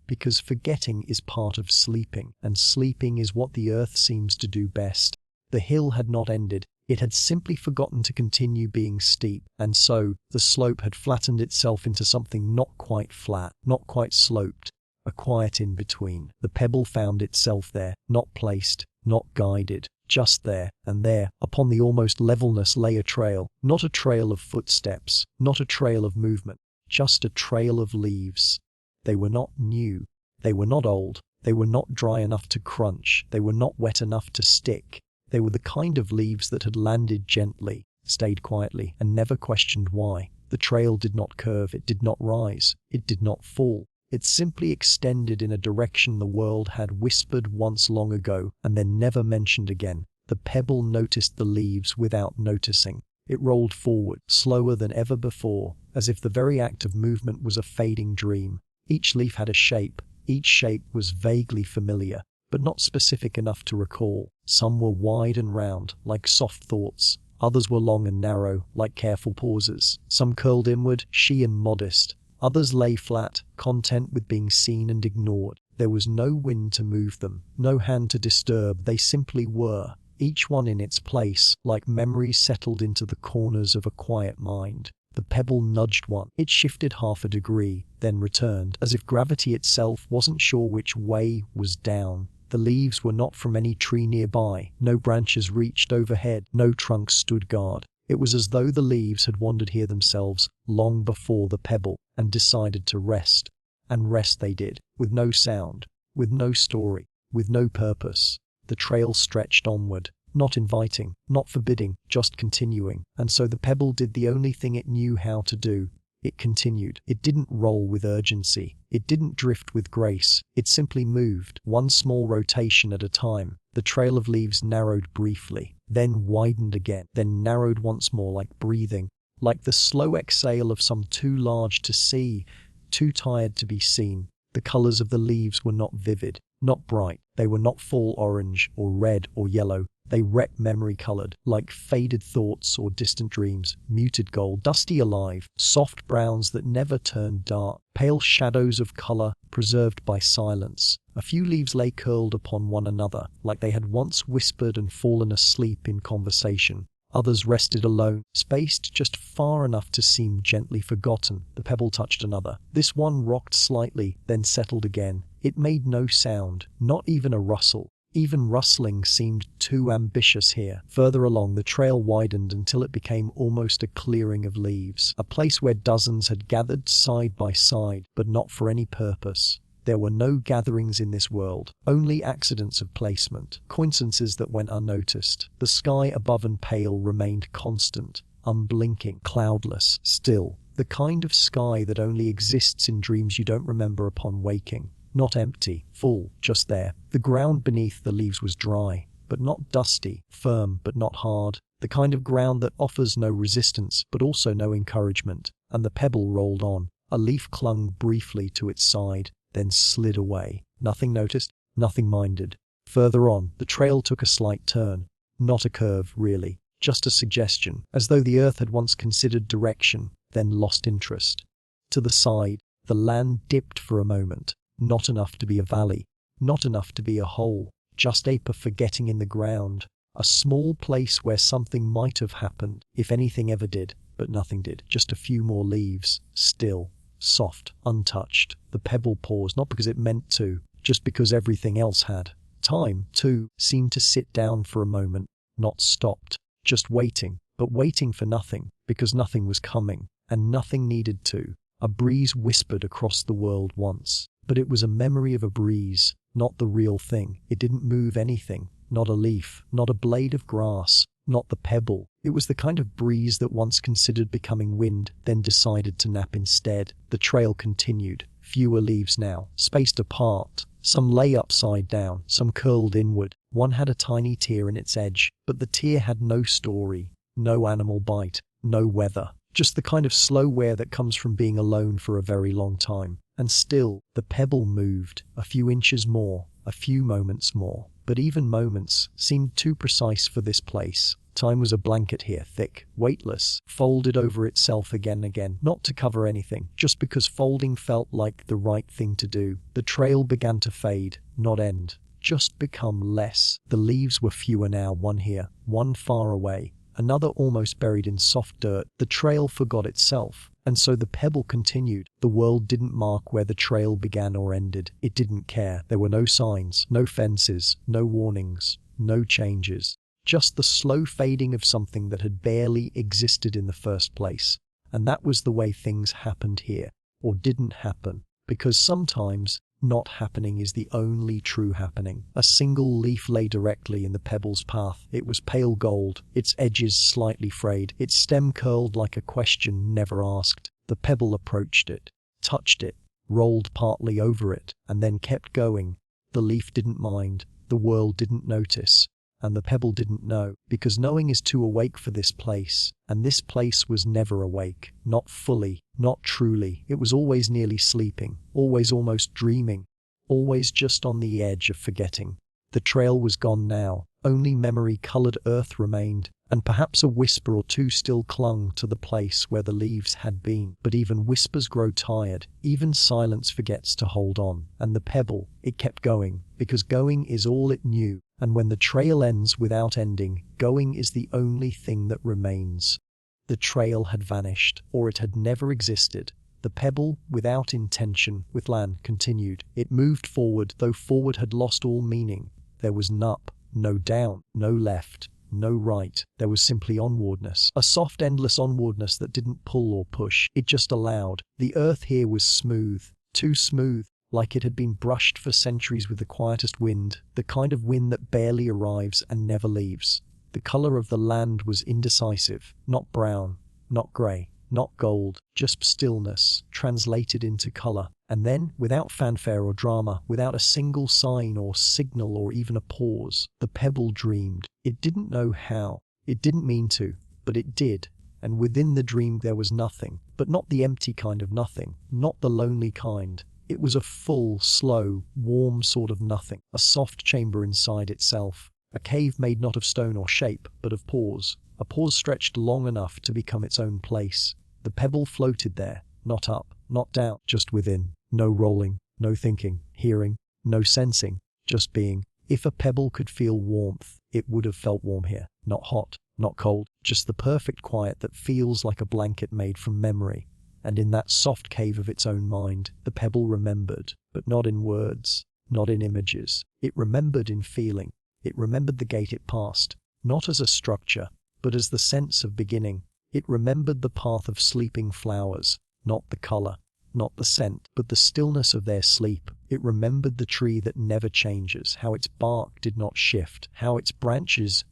Because forgetting is part of sleeping, and sleeping is what the earth seems to do best. The hill had not ended. It had simply forgotten to continue being steep, and so the slope had flattened itself into something not quite flat, not quite sloped, a quiet in-between. The pebble found itself there, not placed, not guided, just there, and there, upon the almost levelness lay a trail, not a trail of footsteps, not a trail of movement, just a trail of leaves. They were not new, they were not old, they were not dry enough to crunch, they were not wet enough to stick. They were the kind of leaves that had landed gently, stayed quietly, and never questioned why. The trail did not curve, it did not rise, it did not fall. It simply extended in a direction the world had whispered once long ago, and then never mentioned again. The pebble noticed the leaves without noticing. It rolled forward, slower than ever before, as if the very act of movement was a fading dream. Each leaf had a shape. Each shape was vaguely familiar, but not specific enough to recall. Some were wide and round, like soft thoughts. Others were long and narrow, like careful pauses. Some curled inward, shy and modest. Others lay flat, content with being seen and ignored. There was no wind to move them, no hand to disturb. They simply were, each one in its place, like memories settled into the corners of a quiet mind. The pebble nudged one. It shifted half a degree, then returned, as if gravity itself wasn't sure which way was down. The leaves were not from any tree nearby. No branches reached overhead. No trunks stood guard. It was as though the leaves had wandered here themselves long before the pebble and decided to rest. And rest they did, with no sound, with no story, with no purpose. The trail stretched onward, not inviting, not forbidding, just continuing. And so the pebble did the only thing it knew how to do. It continued. It didn't roll with urgency. It didn't drift with grace. It simply moved, one small rotation at a time. The trail of leaves narrowed briefly, then widened again, then narrowed once more, like breathing, like the slow exhale of some too large to see, too tired to be seen. The colors of the leaves were not vivid, not bright. They were not fall orange or red or yellow. They wrecked memory-colored, like faded thoughts or distant dreams, muted gold, dusty alive, soft browns that never turned dark, pale shadows of color preserved by silence. A few leaves lay curled upon one another, like they had once whispered and fallen asleep in conversation. Others rested alone, spaced just far enough to seem gently forgotten. The pebble touched another. This one rocked slightly, then settled again. It made no sound, not even a rustle. Even rustling seemed too ambitious here. Further along, the trail widened until it became almost a clearing of leaves, a place where dozens had gathered side by side, but not for any purpose. There were no gatherings in this world, only accidents of placement, coincidences that went unnoticed. The sky above and pale remained constant, unblinking, cloudless, still, the kind of sky that only exists in dreams you don't remember upon waking. Not empty, full, just there. The ground beneath the leaves was dry, but not dusty, firm, but not hard. The kind of ground that offers no resistance, but also no encouragement. And the pebble rolled on. A leaf clung briefly to its side, then slid away. Nothing noticed, nothing minded. Further on, the trail took a slight turn. Not a curve, really. Just a suggestion, as though the earth had once considered direction, then lost interest. To the side, the land dipped for a moment. Not enough to be a valley, not enough to be a hole, just a forgetting in the ground, a small place where something might have happened, if anything ever did, but nothing did, just a few more leaves, still, soft, untouched. The pebble paused, not because it meant to, just because everything else had. Time, too, seemed to sit down for a moment, not stopped, just waiting, but waiting for nothing, because nothing was coming. and nothing needed to. A breeze whispered across the world once, but it was a memory of a breeze, not the real thing. It didn't move anything, not a leaf, not a blade of grass, not the pebble. It was the kind of breeze that once considered becoming wind, then decided to nap instead. The trail continued, fewer leaves now, spaced apart. Some lay upside down, some curled inward. One had a tiny tear in its edge, but the tear had no story, no animal bite, no weather. Just the kind of slow wear that comes from being alone for a very long time. And still, the pebble moved, a few inches more, a few moments more. But even moments seemed too precise for this place. Time was a blanket here, thick, weightless, folded over itself again and again, not to cover anything, just because folding felt like the right thing to do. The trail began to fade, not end, just become less. The leaves were fewer now, one here, one far away, another almost buried in soft dirt. The trail forgot itself, and so the pebble continued. The world didn't mark where the trail began or ended. It didn't care. There were no signs, no fences, no warnings, no changes. Just the slow fading of something that had barely existed in the first place. And that was the way things happened here, or didn't happen, because sometimes not happening is the only true happening. A single leaf lay directly in the pebble's path. It was pale gold, its edges slightly frayed, its stem curled like a question never asked. The pebble approached it, touched it, rolled partly over it, and then kept going. The leaf didn't mind, the world didn't notice, and the pebble didn't know, because knowing is too awake for this place, and this place was never awake, not fully, not truly. It was always nearly sleeping, always almost dreaming, always just on the edge of forgetting. The trail was gone now, only memory-colored earth remained, and perhaps a whisper or two still clung to the place where the leaves had been. But even whispers grow tired, even silence forgets to hold on, and the pebble, it kept going, because going is all it knew. And when the trail ends without ending, going is the only thing that remains. The trail had vanished, or it had never existed. The pebble, without intention, with land, continued. It moved forward, though forward had lost all meaning. There was up, no down, no left, no right. There was simply onwardness. A soft, endless onwardness that didn't pull or push. It just allowed. The earth here was smooth, too smooth, like it had been brushed for centuries with the quietest wind, the kind of wind that barely arrives and never leaves. The color of the land was indecisive, not brown, not gray, not gold, just stillness, translated into color. And then, without fanfare or drama, without a single sign or signal or even a pause, the pebble dreamed. It didn't know how, it didn't mean to, but it did. And within the dream there was nothing, but not the empty kind of nothing, not the lonely kind. It was a full, slow, warm sort of nothing, a soft chamber inside itself, a cave made not of stone or shape, but of pause, a pause stretched long enough to become its own place. The pebble floated there, not up, not down, just within, no rolling, no thinking, hearing, no sensing, just being. If a pebble could feel warmth, it would have felt warm here, not hot, not cold, just the perfect quiet that feels like a blanket made from memory. And in that soft cave of its own mind, the pebble remembered, but not in words, not in images. It remembered in feeling. It remembered the gate it passed, not as a structure, but as the sense of beginning. It remembered the path of sleeping flowers, not the color, not the scent, but the stillness of their sleep. It remembered the tree that never changes, how its bark did not shift, how its branches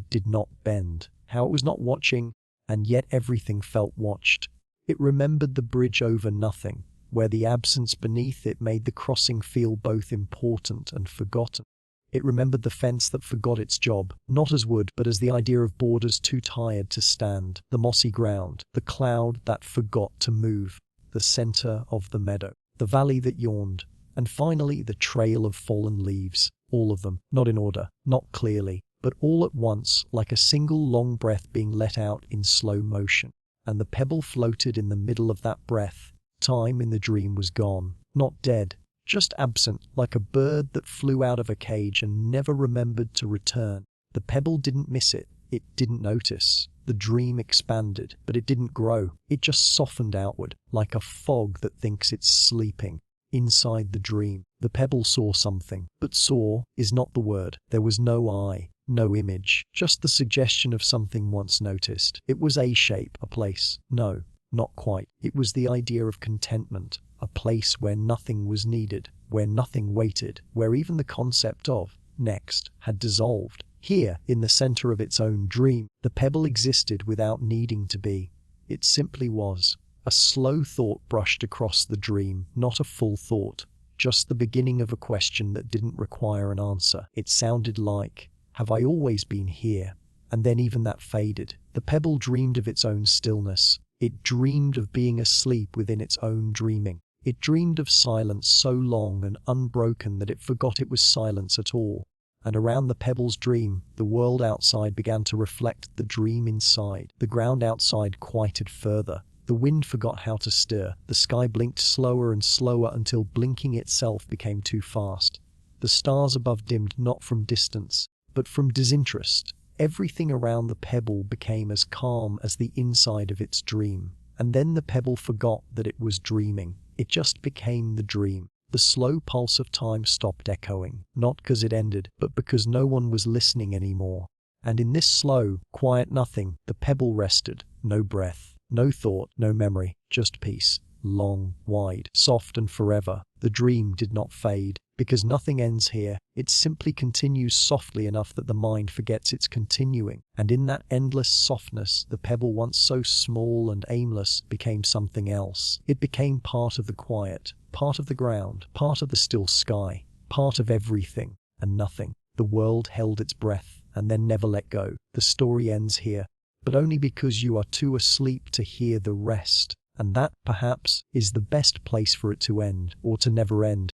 did not bend, how it was not watching, and yet everything felt watched. It remembered the bridge over nothing, where the absence beneath it made the crossing feel both important and forgotten. It remembered the fence that forgot its job, not as wood, but as the idea of borders too tired to stand, the mossy ground, the cloud that forgot to move, the center of the meadow, the valley that yawned, and finally the trail of fallen leaves, all of them, not in order, not clearly, but all at once, like a single long breath being let out in slow motion. And the pebble floated in the middle of that breath. Time in the dream was gone, not dead, just absent, like a bird that flew out of a cage and never remembered to return. The pebble didn't miss it, it didn't notice. The dream expanded, but it didn't grow. It just softened outward, like a fog that thinks it's sleeping. Inside the dream, the pebble saw something, but saw is not the word. There was no eye, no image, just the suggestion of something once noticed. It was a shape, a place. No, Not quite. It was the idea of contentment, a place where nothing was needed, where nothing waited, where even the concept of next had dissolved. Here, in the center of its own dream, the pebble existed without needing to be. It simply was. A slow thought brushed across the dream, not a full thought, just the beginning of a question that didn't require an answer. It sounded like, "Have I always been here?" And then even that faded. The pebble dreamed of its own stillness. It dreamed of being asleep within its own dreaming. It dreamed of silence so long and unbroken that it forgot it was silence at all. And around the pebble's dream, the world outside began to reflect the dream inside. The ground outside quieted further. The wind forgot how to stir. The sky blinked slower and slower until blinking itself became too fast. The stars above dimmed not from distance, but from disinterest. Everything around the pebble became as calm as the inside of its dream. And then the pebble forgot that it was dreaming. It just became the dream. The slow pulse of time stopped echoing, not because it ended, but because no one was listening anymore. And in this slow, quiet nothing, the pebble rested. No breath, no thought, no memory, just peace. Long, wide, soft and forever. The dream did not fade, because nothing ends here. It simply continues softly enough that the mind forgets it's continuing. And in that endless softness, the pebble once so small and aimless became something else. It became part of the quiet, part of the ground, part of the still sky, part of everything and nothing. The world held its breath and then never let go. The story ends here, but only because you are too asleep to hear the rest. And that, perhaps, is the best place for it to end, or to never end.